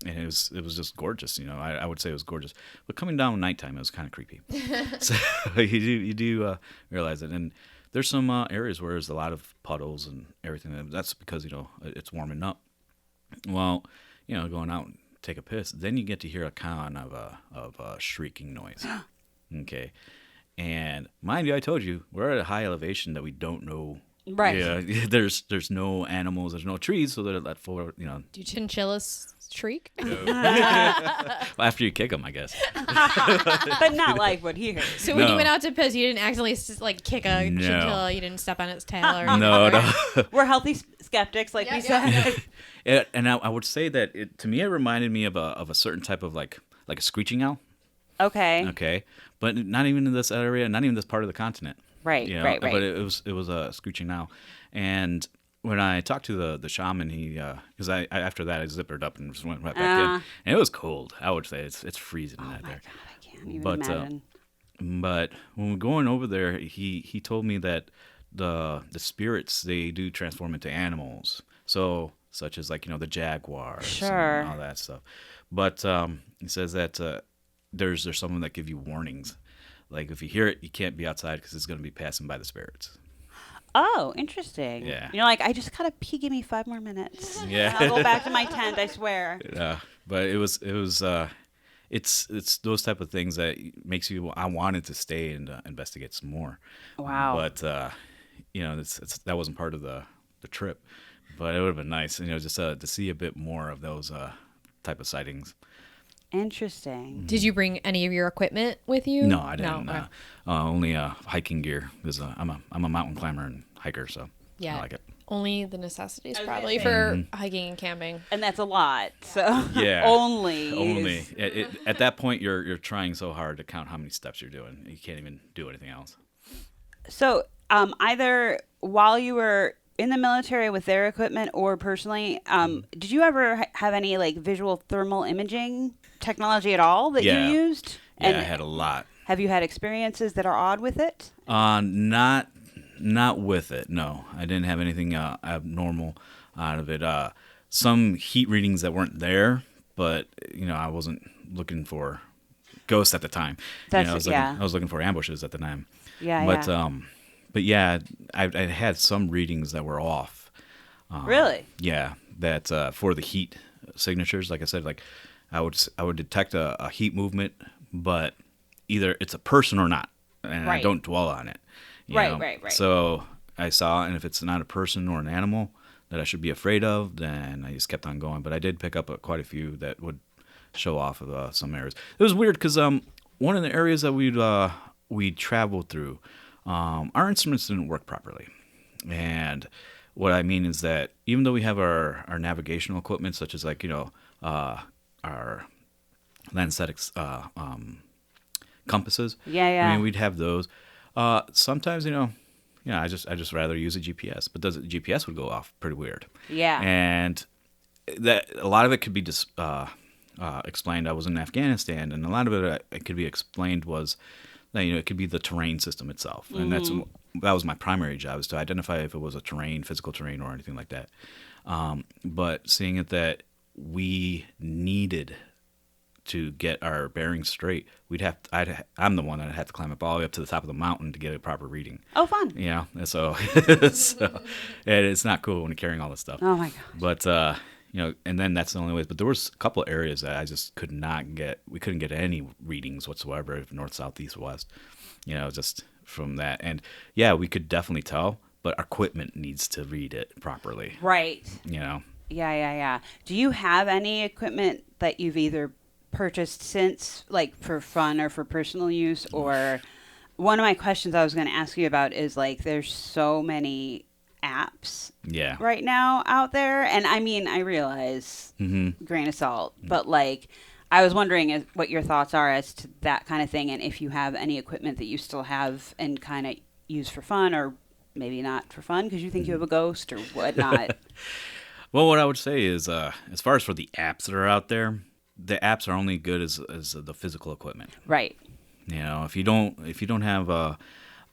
it was just gorgeous. I would say it was gorgeous. But coming down nighttime, it was kind of creepy. So you do realize it. And there's some areas where there's a lot of puddles and everything. That's because it's warming up. Well, going out and take a piss, then you get to hear a kind of a shrieking noise. Okay, and mind you, I told you we're at a high elevation that we don't know. Right. Yeah, there's no animals, there's no trees, so they're that forward. Do chinchillas shriek? After you kick them, I guess. But not like what he heard. So when you No. went out to piss, you didn't accidentally like kick a No. chinchilla. You didn't step on its tail or anything. No. We're healthy skeptics, like we said. And I would say that to me, it reminded me of a certain type of like a screeching owl. Okay. Okay, but not even in this area, not even this part of the continent. Right, right. But it was a screeching owl, and when I talked to the shaman, he because I after that I zippered up and just went right back in, and it was cold. I would say it's freezing in that there. God, I can't even But imagine. but when we're going over there, he told me that the spirits, they do transform into animals, so such as like the jaguars Sure. and all that stuff. But he says that there's someone that give you warnings, like if you hear it, you can't be outside because it's going to be passing by the spirits. Oh, interesting. Yeah. I just gotta pee. Give me 5 more minutes. Yeah. And I'll go back to my tent. I swear. But it was it's those type of things that makes you. I wanted to stay and investigate some more. Wow. But that wasn't part of the trip. But it would have been nice, just to see a bit more of those type of sightings. Interesting. Did you bring any of your equipment with you? No, I didn't. Okay. Only hiking gear because I'm a mountain climber and hiker, so Yeah. I like it. Only the necessities was probably gonna for hiking and camping. And that's a lot. So Yeah. only. At that point, you're trying so hard to count how many steps you're doing. You can't even do anything else. So either while you were in the military with their equipment or personally, did you ever have any like visual thermal imaging technology at all that Yeah. you used? Yeah, And I had a lot. have you had experiences that are odd with it? Not with it. No, I didn't have anything abnormal out of it. Some heat readings that weren't there, but I wasn't looking for ghosts at the time. That's- I was yeah. looking for ambushes at the time. Yeah, But yeah. But yeah, I had some readings that were off. Really? Yeah, that for the heat signatures, like I said, like I would detect a heat movement, but either it's a person or not, and I Right. don't dwell on it. you Right, know? right. So I saw it, and if it's not a person or an animal that I should be afraid of, then I just kept on going. But I did pick up quite a few that would show off of some areas. It was weird because one of the areas that we'd traveled through, our instruments didn't work properly, and what I mean is that even though we have our navigational equipment, such as like our Landsat compasses, Yeah. I mean we'd have those. Sometimes I just rather use a GPS, but GPS would go off pretty weird. Yeah. And that a lot of it could be explained. I was in Afghanistan, and a lot of it could be explained was that it could be the terrain system itself, and that was my primary job, is to identify if it was a physical terrain or anything like that. But seeing it that we needed to get our bearings straight, I'm the one that had to climb up all the way up to the top of the mountain to get a proper reading. Oh, fun. Yeah, and so and it's not cool when you're carrying all this stuff. Oh my gosh. But and then that's the only way. But there was a couple of areas that I just could not get. We couldn't get any readings whatsoever, north, south, east, west. Just from that. And yeah, we could definitely tell, but our equipment needs to read it properly. Right. Yeah. Do you have any equipment that you've either purchased since, like for fun or for personal use? Or one of my questions I was going to ask you about is, like, there's so many apps right now out there, and I mean, I realize grain of salt, but like I was wondering what your thoughts are as to that kind of thing, and if you have any equipment that you still have and kind of use for fun, or maybe not for fun because you think you have a ghost or whatnot. Well, what I would say is, as far as for the apps that are out there, the apps are only good as the physical equipment. Right. If you don't have a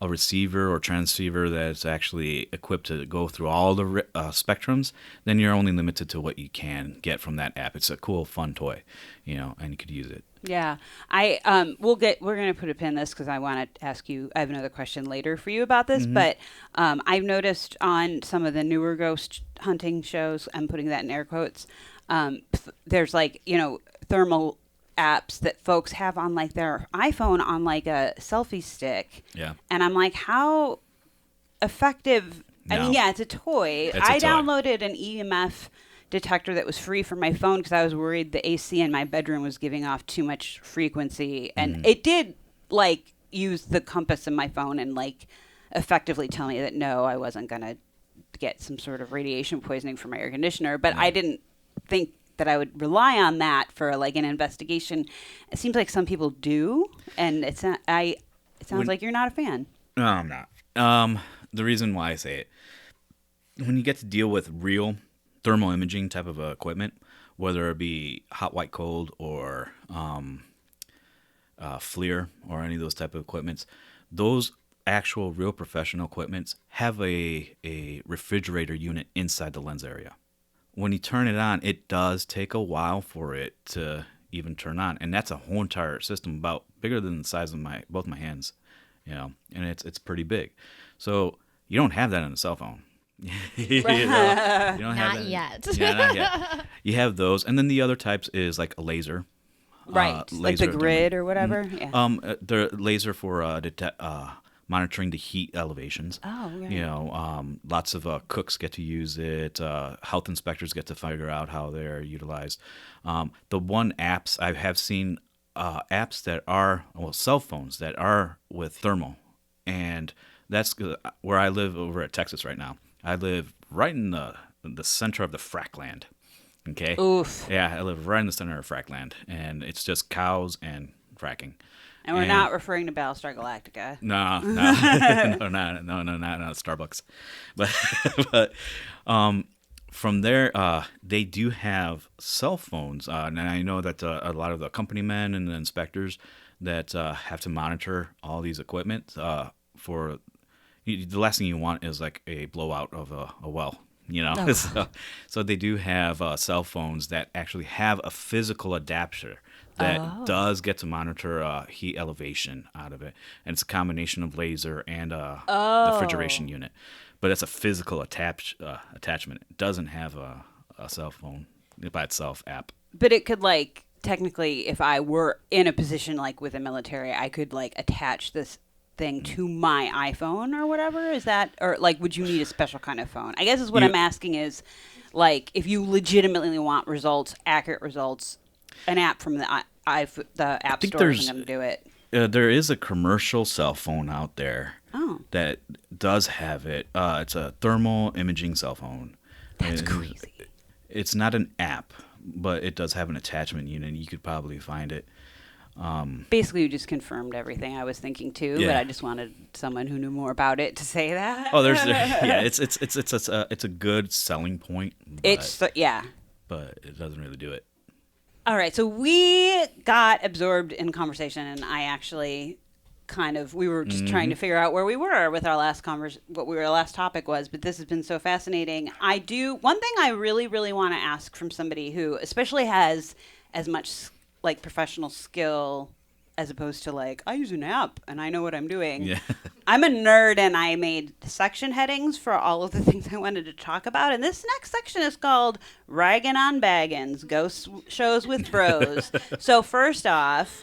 receiver or transceiver that's actually equipped to go through all the spectrums, then you're only limited to what you can get from that app. It's a cool, fun toy, and you could use it. Yeah, we're gonna put a pin in this because I want to ask you. I have another question later for you about this, but I've noticed on some of the newer ghost hunting shows, I'm putting that in air quotes. There's like thermal apps that folks have on like their iPhone on like a selfie stick. Yeah. And I'm like, how effective? No. I mean, yeah, it's a toy. It's a toy. Downloaded an EMF detector that was free for my phone because I was worried the AC in my bedroom was giving off too much frequency, and it did like use the compass in my phone and like effectively tell me that no, I wasn't gonna get some sort of radiation poisoning from my air conditioner, but I didn't think that I would rely on that for like an investigation. It seems like some people do, and it sounds like you're not a fan. No, I'm not. The reason why I say it, when you get to deal with real thermal imaging type of equipment, whether it be hot, white, cold, or FLIR, or any of those type of equipments, those actual real professional equipments have a refrigerator unit inside the lens area. When you turn it on, it does take a while for it to even turn on, and that's a whole entire system about bigger than the size of both my hands, and it's pretty big. So you don't have that on a cell phone. You don't have Not that. yet. Yeah, not yet. You have those, and then the other types is like a laser, Right, like the grid or whatever. Yeah. The laser for monitoring the heat elevations. Oh, right. Lots of cooks get to use it. Health inspectors get to figure out how they're utilized. The one apps I have seen, apps that are cell phones that are with thermal, and that's where I live over at Texas right now. I live right in the center of the frack land. Okay. Oof. Yeah, I live right in the center of frack land, and it's just cows and fracking. And we're not referring to Battlestar Galactica. No, not Starbucks. But from there, they do have cell phones, and I know that a lot of the company men and the inspectors that have to monitor all these equipment for the last thing you want is like a blowout of a well. So they do have cell phones that actually have a physical adapter that does get to monitor heat elevation out of it, and it's a combination of laser and the refrigeration unit. But it's a physical attachment. It doesn't have a cell phone by itself app. But it could like technically, if I were in a position like with the military, I could like attach this thing to my iPhone or whatever. Is that, or like, would you need a special kind of phone? I guess is what I'm asking is, like, if you legitimately want results, accurate results, an app from the App Store isn't going to do it. There is a commercial cell phone out there that does have it. It's a thermal imaging cell phone. That's crazy. It's not an app, but it does have an attachment unit. You could probably find it. Basically, you just confirmed everything I was thinking too, but I just wanted someone who knew more about it to say that. Oh, it's a good selling point. But it doesn't really do it. All right, so we got absorbed in conversation, and I actually we were just trying to figure out where we were with our last what our last topic was, but this has been so fascinating. One thing I really, really want to ask from somebody who especially has as much like professional skill as opposed to like, I use an app and I know what I'm doing. Yeah. I'm a nerd and I made section headings for all of the things I wanted to talk about. And this next section is called Raggin' on Baggins, Ghost Shows with Bros. So first off,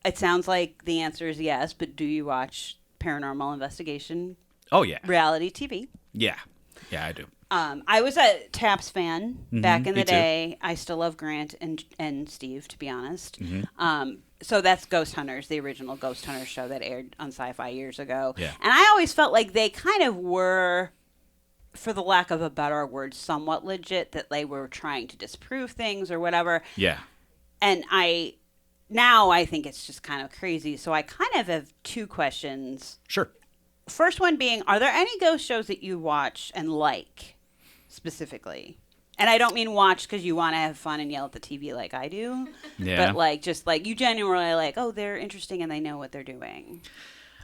it sounds like the answer is yes, but do you watch Paranormal Investigation? Oh, yeah. Reality TV? Yeah. Yeah, I do. I was a Taps fan back in the day. Too. I still love Grant and Steve, to be honest. So that's Ghost Hunters, the original Ghost Hunters show that aired on Sci-Fi years ago. Yeah. And I always felt like they kind of were, for the lack of a better word, somewhat legit, that they were trying to disprove things or whatever. Yeah. And now I think it's just kind of crazy. So I kind of have two questions. Sure. First one being, are there any ghost shows that you watch and like specifically? And I don't mean watch because you want to have fun and yell at the TV like I do. Yeah. But like, just like you genuinely like, oh, they're interesting and they know what they're doing.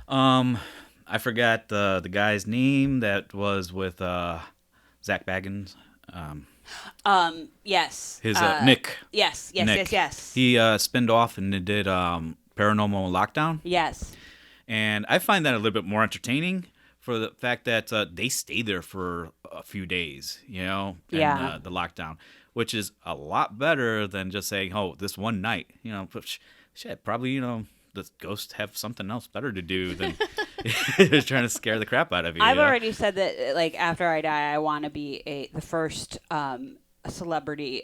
I forgot the guy's name that was with Zach Baggins. Yes. His Nick. Yes. Nick. Yes. He spinned off and did Paranormal Lockdown. Yes. And I find that a little bit more entertaining for the fact that they stay there for a few days, and the lockdown, which is a lot better than just saying, oh, this one night, shit, probably, the ghosts have something else better to do than trying to scare the crap out of you. I've already said that, like, after I die, I want to be the first celebrity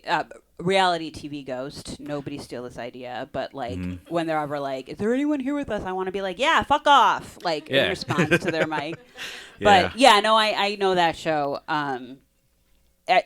reality TV ghost. Nobody steal this idea, but like when they're ever like, is there anyone here with us? I want to be like, yeah, fuck off, like in response to their mic. But I know that show.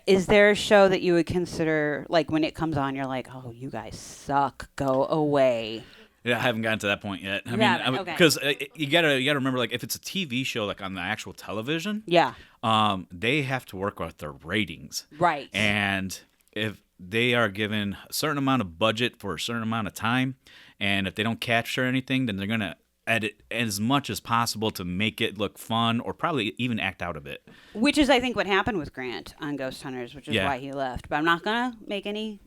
Is there a show that you would consider, like, when it comes on, you're like, oh, you guys suck, go away? Yeah, I haven't gotten to that point yet. Because you gotta remember, like, if it's a TV show, like on the actual television, they have to work with their ratings, right? And if they are given a certain amount of budget for a certain amount of time, and if they don't capture anything, then they're gonna edit as much as possible to make it look fun, or probably even act out of it. Which is, I think, what happened with Grant on Ghost Hunters, which is why he left. But I'm not gonna make any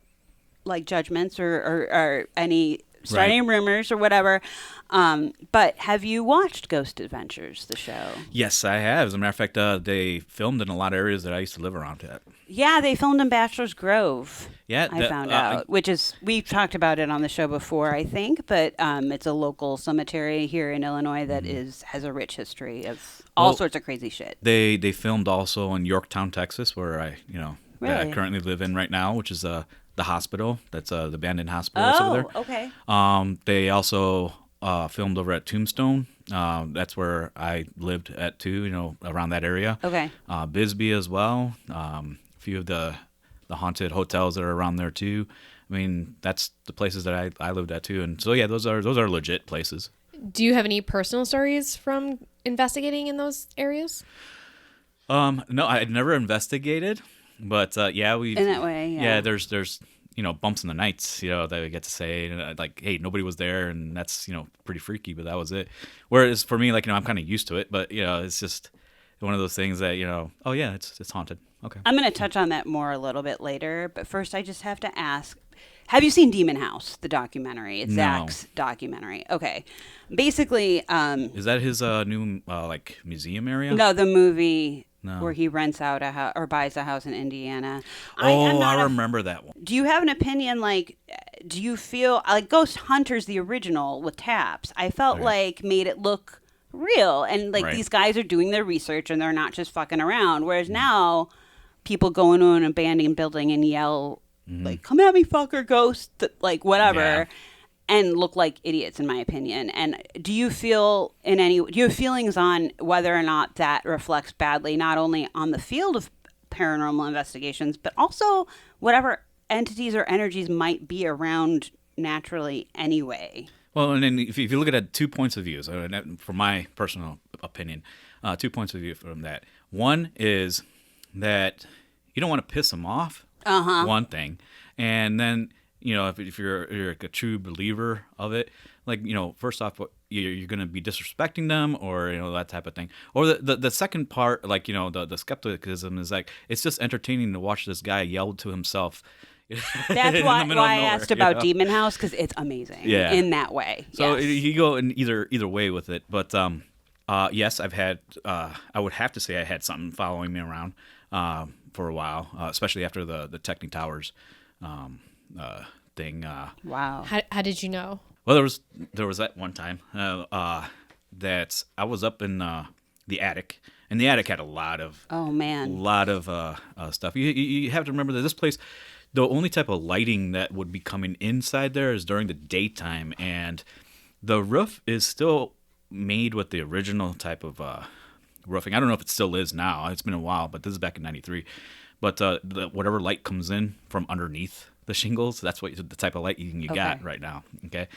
like judgments or any starting rumors or whatever. But have you watched Ghost Adventures, the show? Yes, I have. As a matter of fact, they filmed in a lot of areas that I used to live around at. Yeah, they filmed in Bachelor's Grove. Yeah, I found out, which is, we've talked about it on the show before, I think, but it's a local cemetery here in Illinois that has a rich history of all sorts of crazy shit. They filmed also in Yorktown, Texas, where I currently live in right now, which is the hospital. That's the abandoned hospital that's over there. Oh, okay. They also filmed over at Tombstone. That's where I lived at too, around that area. Okay. Bisbee as well. A few of the haunted hotels that are around there too. I mean, that's the places that I lived at too. And so yeah, those are legit places. Do you have any personal stories from investigating in those areas? No, I had never investigated, but we in that way. Yeah, there's bumps in the nights, that we get to say, and like, hey, nobody was there, and that's pretty freaky, but that was it. Whereas for me, like, I'm kind of used to it, but it's just one of those things that oh yeah, it's haunted. Okay. I'm going to touch on that more a little bit later, but first I just have to ask, Have you seen Demon House, the documentary? It's No. Zach's documentary. Okay. Basically, Is that his new like museum area? no, the movie No. where he rents out a house or buys a house in Indiana. Oh, I remember that one. Do you have an opinion? Like, do you feel like Ghost Hunters, the original with Taps? I felt like made it look real, and like these guys are doing their research and they're not just fucking around. Whereas now, people go into an abandoned building and yell like, "Come at me, fucker, ghost!" Like whatever. And look like idiots, in my opinion. And do you feel do you have feelings on whether or not that reflects badly, not only on the field of paranormal investigations, but also whatever entities or energies might be around naturally anyway? Well, and then if you look at it, 2 points of view, from my personal opinion, 2 points of view from that. One is that you don't want to piss them off, one thing. And then, if you're a true believer of it, like, first off, you're going to be disrespecting them or, that type of thing. Or the second part, like, the skepticism is like, it's just entertaining to watch this guy yell to himself. That's why I asked about Demon House, because it's amazing in that way. So you go in either way with it. But yes, I've had, I would have to say I had something following me around for a while, especially after the Techni Towers thing. Wow. How did you know? Well, there was that one time that I was up in the attic, and the attic had a lot of stuff. You have to remember that this place, the only type of lighting that would be coming inside there is during the daytime, and the roof is still made with the original type of roofing. I don't know if it still is now. It's been a while, but this is back in '93. But whatever light comes in from underneath the shingles, that's the type of light you got right now. Okay.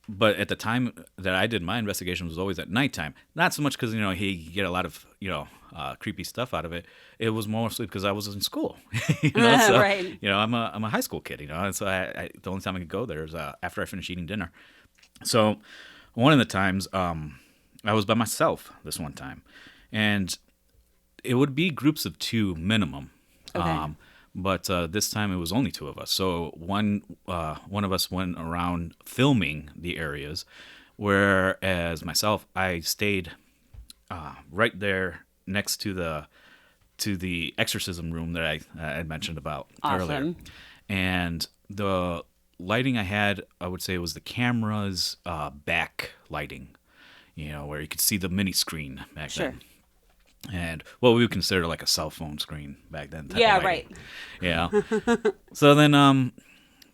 But at the time that I did my investigation was always at nighttime. Not so much because, you get a lot of, creepy stuff out of it. It was mostly because I was in school. Right. I'm a high school kid, and so the only time I could go there is after I finished eating dinner. So one of the times I was by myself this one time, and it would be groups of 2 minimum. Okay. But this time it was only 2 of us. So one of us went around filming the areas, whereas myself, I stayed right there next to the exorcism room that I had mentioned about earlier. And the lighting I had, I would say, was the camera's back lighting, where you could see the mini screen back then. And what we would consider like a cell phone screen back then. Right. Yeah. So then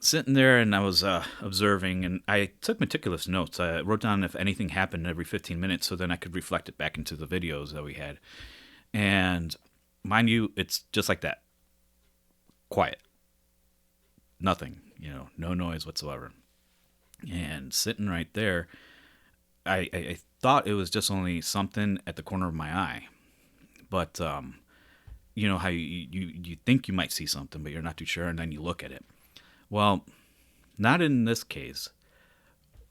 sitting there and I was observing, and I took meticulous notes. I wrote down if anything happened every 15 minutes so then I could reflect it back into the videos that we had. And mind you, it's just like that. Quiet. Nothing, no noise whatsoever. And sitting right there, I thought it was just only something at the corner of my eye. But, how you think you might see something, but you're not too sure, and then you look at it. Well, not in this case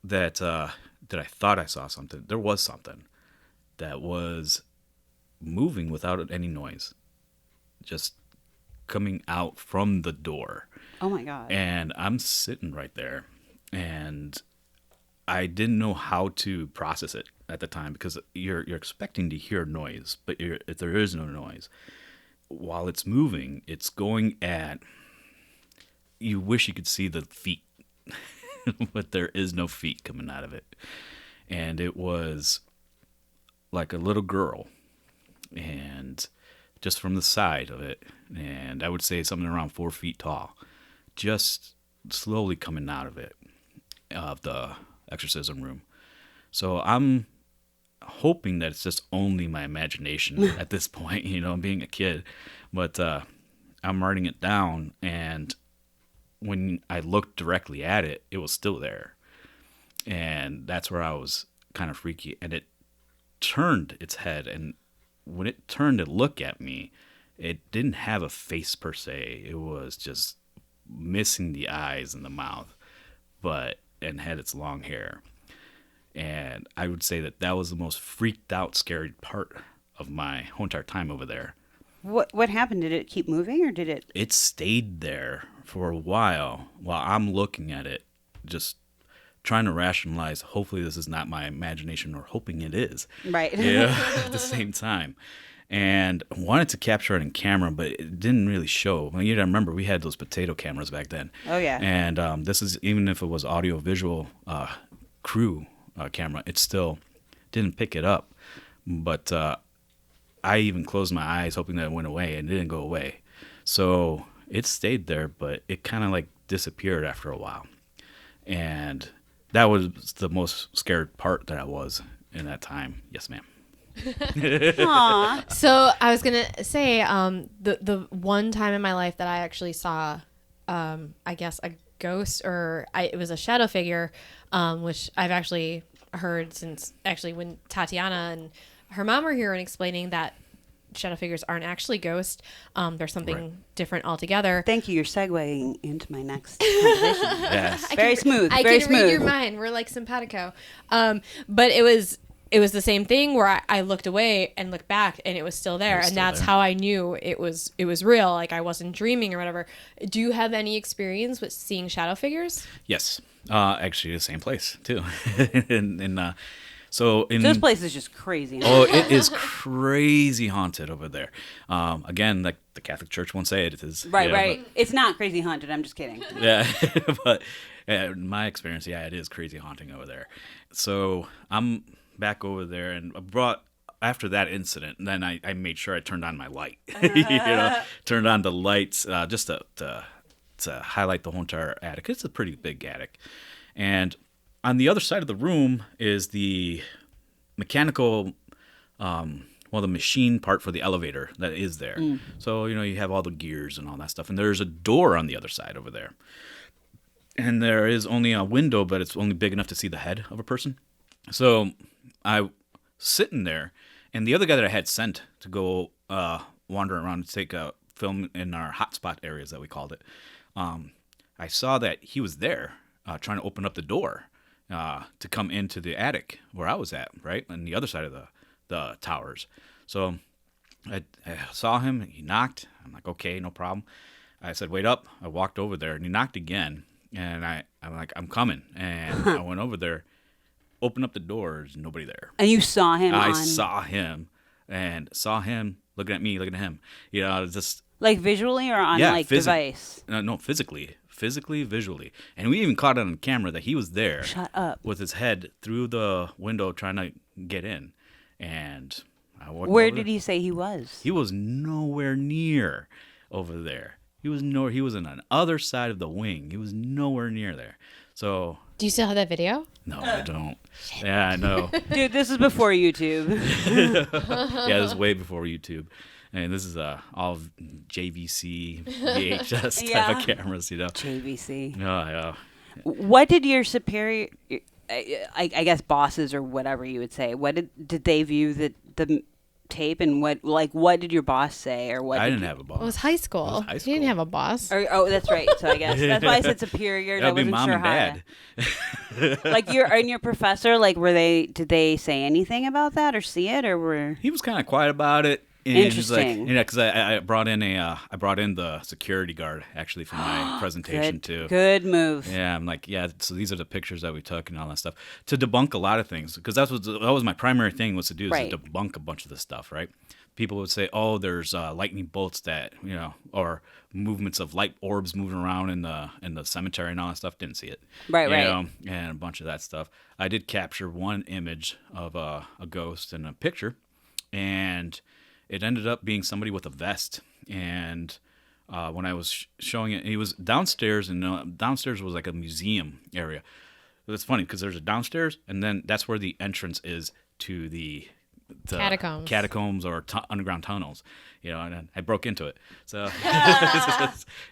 that I thought I saw something. There was something that was moving without any noise, just coming out from the door. Oh, my God. And I'm sitting right there, and I didn't know how to process it at the time because you're expecting to hear noise, but if there is no noise, while it's moving, it's going at. You wish you could see the feet, but there is no feet coming out of it, and it was like a little girl, and just from the side of it, and I would say something around 4 feet tall, just slowly coming out of it, of the exorcism room. So I'm hoping that it's just only my imagination at this point, being a kid. But I'm writing it down, and when I looked directly at it, it was still there. And that's where I was kind of freaky. And it turned its head, and when it turned to look at me, it didn't have a face per se. It was just missing the eyes and the mouth, and had its long hair. And I would say that was the most freaked out, scary part of my whole entire time over there. What happened? Did it keep moving, or did it? It stayed there for a while I'm looking at it, just trying to rationalize, hopefully this is not my imagination, or hoping it is. Right. Yeah, at the same time. And I wanted to capture it in camera, but it didn't really show. Well, you gotta remember, we had those potato cameras back then. Oh, yeah. And this is, even if it was audio-visual crew camera, it still didn't pick it up. But I even closed my eyes hoping that it went away, and it didn't go away. So it stayed there, but it kind of like disappeared after a while. And that was the most scared part that I was in that time. Yes, ma'am. Aw. So I was gonna say, the one time in my life that I actually saw, I guess a ghost, or it was a shadow figure, which I've actually heard since actually when Tatiana and her mom were here and explaining that shadow figures aren't actually ghosts. They're something different altogether. Thank you. You're segueing into my next conversation. Yes. Very smooth. I very can smooth. read your mind. We're like simpatico. But it was the same thing where I looked away and looked back, and it was still there, and still that's there. how I knew it was real. Like I wasn't dreaming or whatever. Do you have any experience with seeing shadow figures? Yes. Actually, the same place too. So This place is just crazy. Oh, it is crazy haunted over there. Again, like the Catholic Church won't say it is. Right, yeah, right. It's not crazy haunted. I'm just kidding. But, yeah, but in my experience, yeah, it is crazy haunting over there. So I'm back over there, and I brought, after that incident, then I made sure I turned on my light. Turned on the lights just to highlight the whole entire attic. It's a pretty big attic. And on the other side of the room is the mechanical, the machine part for the elevator that is there. So, you have all the gears and all that stuff. And there's a door on the other side over there. And there is only a window, but it's only big enough to see the head of a person. So I sitting there, and the other guy that I had sent to go wander around to take a film in our hotspot areas that we called it, I saw that he was there trying to open up the door to come into the attic where I was at, right, on the other side of the towers. So I saw him, he knocked. I'm like, okay, no problem. I said, wait up. I walked over there, and he knocked again, and I'm like, I'm coming. And I went over there, opened up the doors, nobody there. And you saw him I saw him looking at me, looking at him. Just like visually or on device? No, physically, visually. And we even caught it on camera that he was there. Shut up. With his head through the window trying to get in. And I walked Where over did there. he say he was? He was nowhere near over there. He was on the other side of the wing. He was nowhere near there. So Do you still have that video? no, I don't. Yeah, I know. Dude, this is before YouTube. Yeah, this is way before YouTube. And this is all JVC, VHS type of cameras, JVC. Oh, yeah. What did your superior, I guess bosses or whatever you would say, what did they view the tape, and what did your boss say, or what? I didn't have a boss. It was high school. It was high You school. didn't have a boss. Oh, that's right. So I guess that's why I said superior. That I would be wasn't mom sure and dad. like your professor, did they say anything about that or see it, or were? He was kind of quiet about it. And Interesting. Because I brought in the security guard actually for my presentation too. Good move. Yeah, I'm like, yeah. So these are the pictures that we took and all that stuff to debunk a lot of things, because that was my primary thing was to do, Right. is to debunk a bunch of this stuff, right? People would say, oh, there's lightning bolts that or movements of light orbs moving around in the cemetery and all that stuff. Didn't see it, Right, right. and a bunch of that stuff. I did capture one image of a ghost in a picture, and it ended up being somebody with a vest. And when I was showing it, he was downstairs, and downstairs was like a museum area. It's funny because there's a downstairs, and then that's where the entrance is to the catacombs or underground tunnels, and I broke into it. So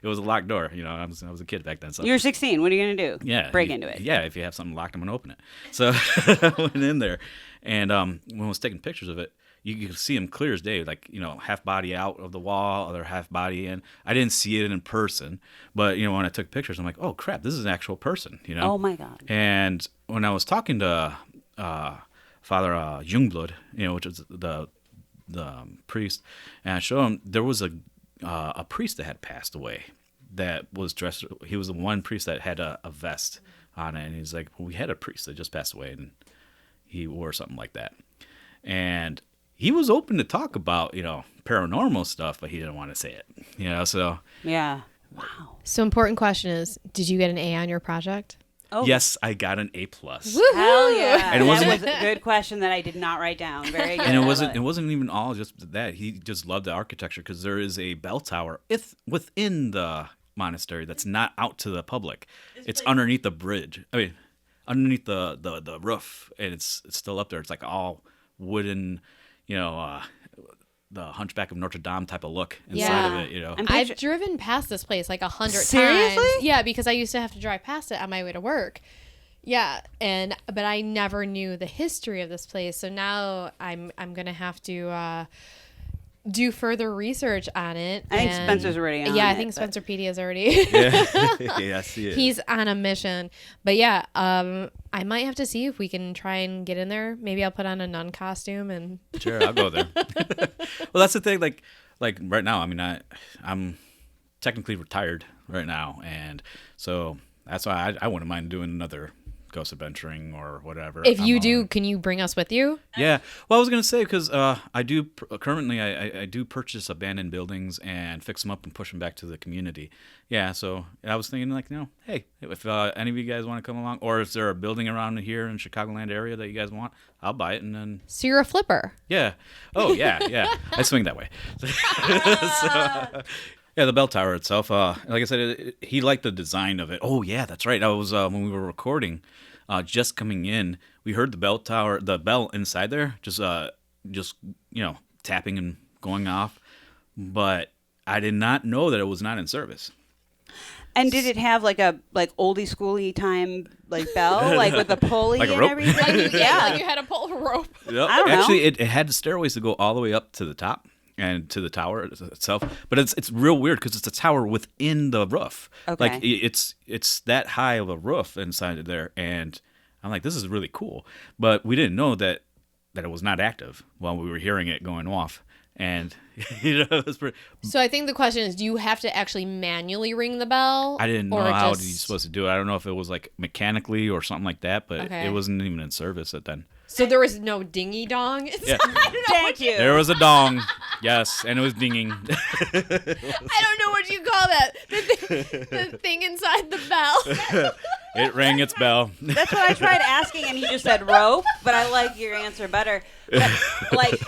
it was a locked door. I was a kid back then. So You were 16. What are you gonna do? yeah, break into it. Yeah, if you have something locked, I'm gonna open it. So I went in there, and when I was taking pictures of it, you could see him clear as day, like, half body out of the wall, other half body in. I didn't see it in person, but, when I took pictures, I'm like, oh, crap, this is an actual person, Oh my God. And when I was talking to Father Jungblud, which is the priest, and I showed him there was a priest that had passed away that was dressed. He was the one priest that had a vest on it, and he's like, well, we had a priest that just passed away, and he wore something like that. And he was open to talk about, paranormal stuff, but he didn't want to say it. So Yeah. Wow. So important question is, did you get an A on your project? Oh. yes, I got an A+. Hell yeah. And it wasn't- that was a good question that I did not write down. Very good. And it wasn't even all just that. He just loved the architecture because there is a bell tower within the monastery that's not out to the public. It's underneath the bridge. I mean, underneath the roof, and it's still up there. It's like all wooden, the Hunchback of Notre Dame type of look inside of it. I'm I've driven past this place like 100 times. Seriously? Yeah, because I used to have to drive past it on my way to work. Yeah, but I never knew the history of this place. So now I'm gonna have to do further research on it. I think and- Spencer's already on Yeah, I it, think but- Spencer Petey is already. Yeah, I see it. He's on a mission. But yeah, I might have to see if we can try and get in there. Maybe I'll put on a nun costume and Sure, I'll go there. Well, that's the thing. Like right now, I mean, I'm technically retired right now, and so that's why I wouldn't mind doing another ghost adventuring or whatever. if I'm you all do, in. can you bring us with you? Yeah. Well, I was gonna say because I do currently I do purchase abandoned buildings and fix them up and push them back to the community. Yeah. So I was thinking hey, if any of you guys want to come along, or if there a building around here in Chicagoland area that you guys want, I'll buy it and then So you're a flipper. yeah. Oh yeah. I swing that way. Yeah, the bell tower itself. Like I said, he liked the design of it. Oh yeah, that's right. I was when we were recording, just coming in, we heard the bell tower, the bell inside there, just tapping and going off. But I did not know that it was not in service. And did it have like a oldie schooly time bell with a pulley Like a and rope? everything? Like you had to pull a rope. Yep. I don't know. Actually, it had the stairways to go all the way up to the top and to the tower itself. But it's real weird because it's a tower within the roof. Okay. Like it's that high of a roof inside of there, and I'm like, this is really cool. But we didn't know that it was not active while we were hearing it going off. And it was pretty. So I think the question is, do you have to actually manually ring the bell? I didn't know or how just- you're supposed to do it. I don't know if it was like mechanically or something like that, but Okay. it wasn't even in service at then. So there was no dingy dong? Yeah. Thank you. There was a dong, yes, and it was dinging. I don't know what you call that. The thing inside the bell. It rang its bell. That's what I tried asking, and he just said rope. But I like your answer better. But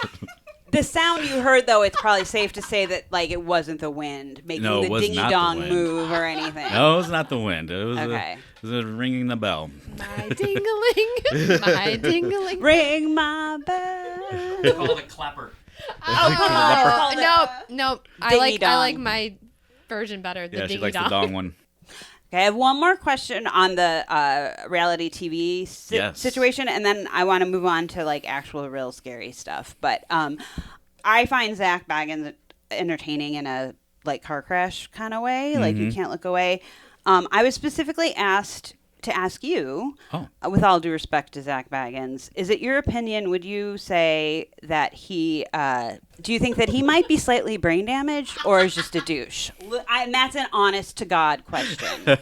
the sound you heard, though, it's probably safe to say that it wasn't the wind making No, it the was dingy not the dong wind. move or anything. No, it was not the wind. It was, Okay. it was ringing the bell. My dingling. My dingling. Ring my bell. They call it clapper. No. I Dingy like dong. my version better. The Yeah, she dingy likes dong. the dong one. Okay, I have one more question on the reality TV Yes. situation, and then I want to move on to actual real scary stuff. But I find Zach Baggins entertaining in a car crash kind of way, you can't look away. I was specifically asked to ask you, with all due respect to Zach Baggins, is it your opinion, would you say that he, do you think that he might be slightly brain damaged or is just a douche? And that's an honest to God question.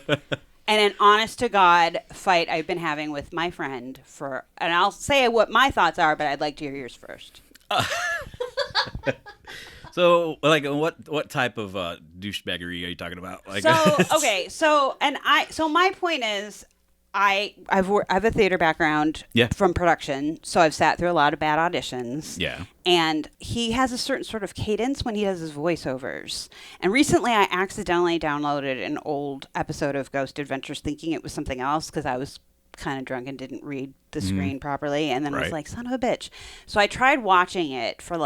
And an honest to God fight I've been having with my friend and I'll say what my thoughts are, but I'd like to hear yours first. So, what type of douchebaggery are you talking about? So my point is, I have a theater background from production, so I've sat through a lot of bad auditions. Yeah. And he has a certain sort of cadence when he does his voiceovers. And recently I accidentally downloaded an old episode of Ghost Adventures thinking it was something else because I was kind of drunk and didn't read the screen properly and then was like, son of a bitch. So I tried watching it for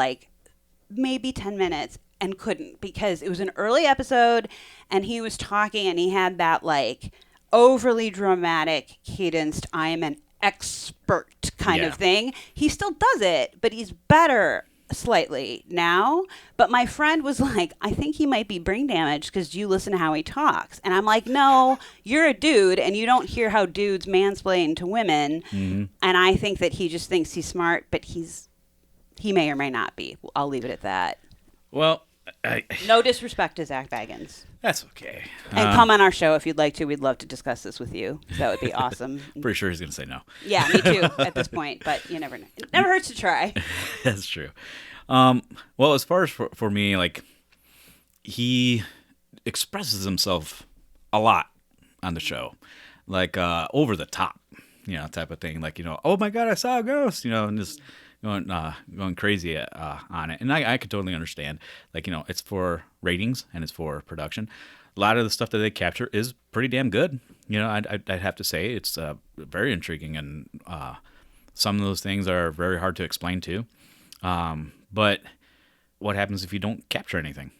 maybe 10 minutes and couldn't because it was an early episode and he was talking and he had that overly dramatic cadenced I am an expert kind of thing. He still does it, but he's better slightly now. But my friend was like, I think he might be brain damaged because you listen to how he talks. And I'm like, no, you're a dude and you don't hear how dudes mansplain to women. And I think that he just thinks he's smart, but he may or may not be. I'll leave it at that. Well, No disrespect to Zach Baggins. That's okay. And come on our show if you'd like to. We'd love to discuss this with you. That would be awesome. Pretty sure he's going to say no. Yeah, me too at this point, but you never know. It never hurts to try. That's true. Well, as far as for me, like, he expresses himself a lot on the show, like over the top, type of thing. Like, oh my God, I saw a ghost, and just going crazy on it. And I could totally understand. Like, it's for ratings and it's for production. A lot of the stuff that they capture is pretty damn good. I'd have to say it's very intriguing, and some of those things are very hard to explain too. But what happens if you don't capture anything?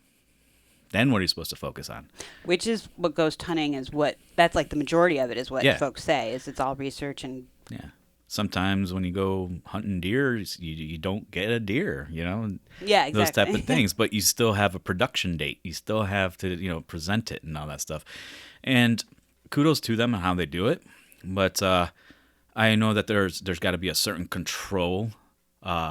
Then what are you supposed to focus on? Which is what ghost hunting is. That's like the majority of it is what folks say. Is it's all research and Sometimes when you go hunting deer, you don't get a deer, Yeah, exactly. Those type of things. But you still have a production date. You still have to, present it and all that stuff. And kudos to them on how they do it. But I know that there's got to be a certain control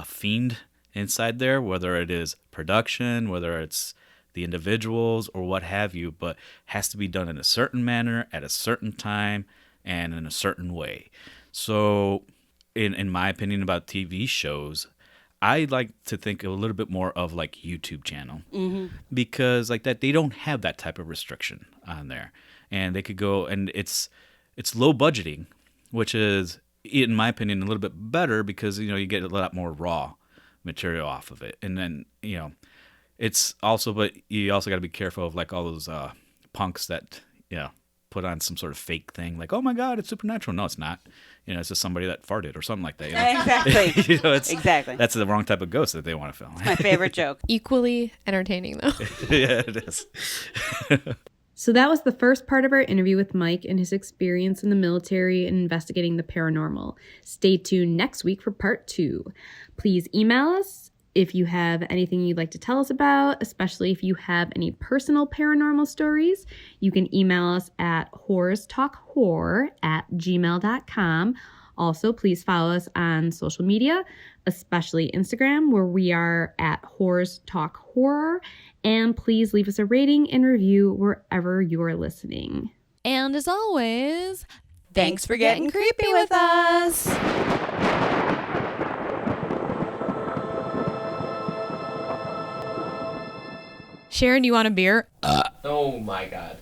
fiend inside there, whether it is production, whether it's the individuals or what have you, but has to be done in a certain manner, at a certain time, and in a certain way. So, in my opinion about TV shows, I like to think a little bit more of like YouTube channel, because like that they don't have that type of restriction on there, and they could go, and it's low budgeting, which is in my opinion a little bit better because you get a lot more raw material off of it, and then it's also, but you also got to be careful of like all those punks that put on some sort of fake thing, like, oh my God, it's supernatural. No, it's not. It's just somebody that farted or something like that. Exactly. Exactly. That's the wrong type of ghost that they want to film. It's my favorite joke. Equally entertaining, though. Yeah, it is. So that was the first part of our interview with Mike and his experience in the military and investigating the paranormal. Stay tuned next week for part 2. Please email us if you have anything you'd like to tell us about, especially if you have any personal paranormal stories. You can email us at whorestalkhorror@gmail.com. Also, please follow us on social media, especially Instagram, where we are at whorestalkhorror. And please leave us a rating and review wherever you are listening. And as always, Thanks for getting creepy with us. Sharon, do you want a beer? Oh my God.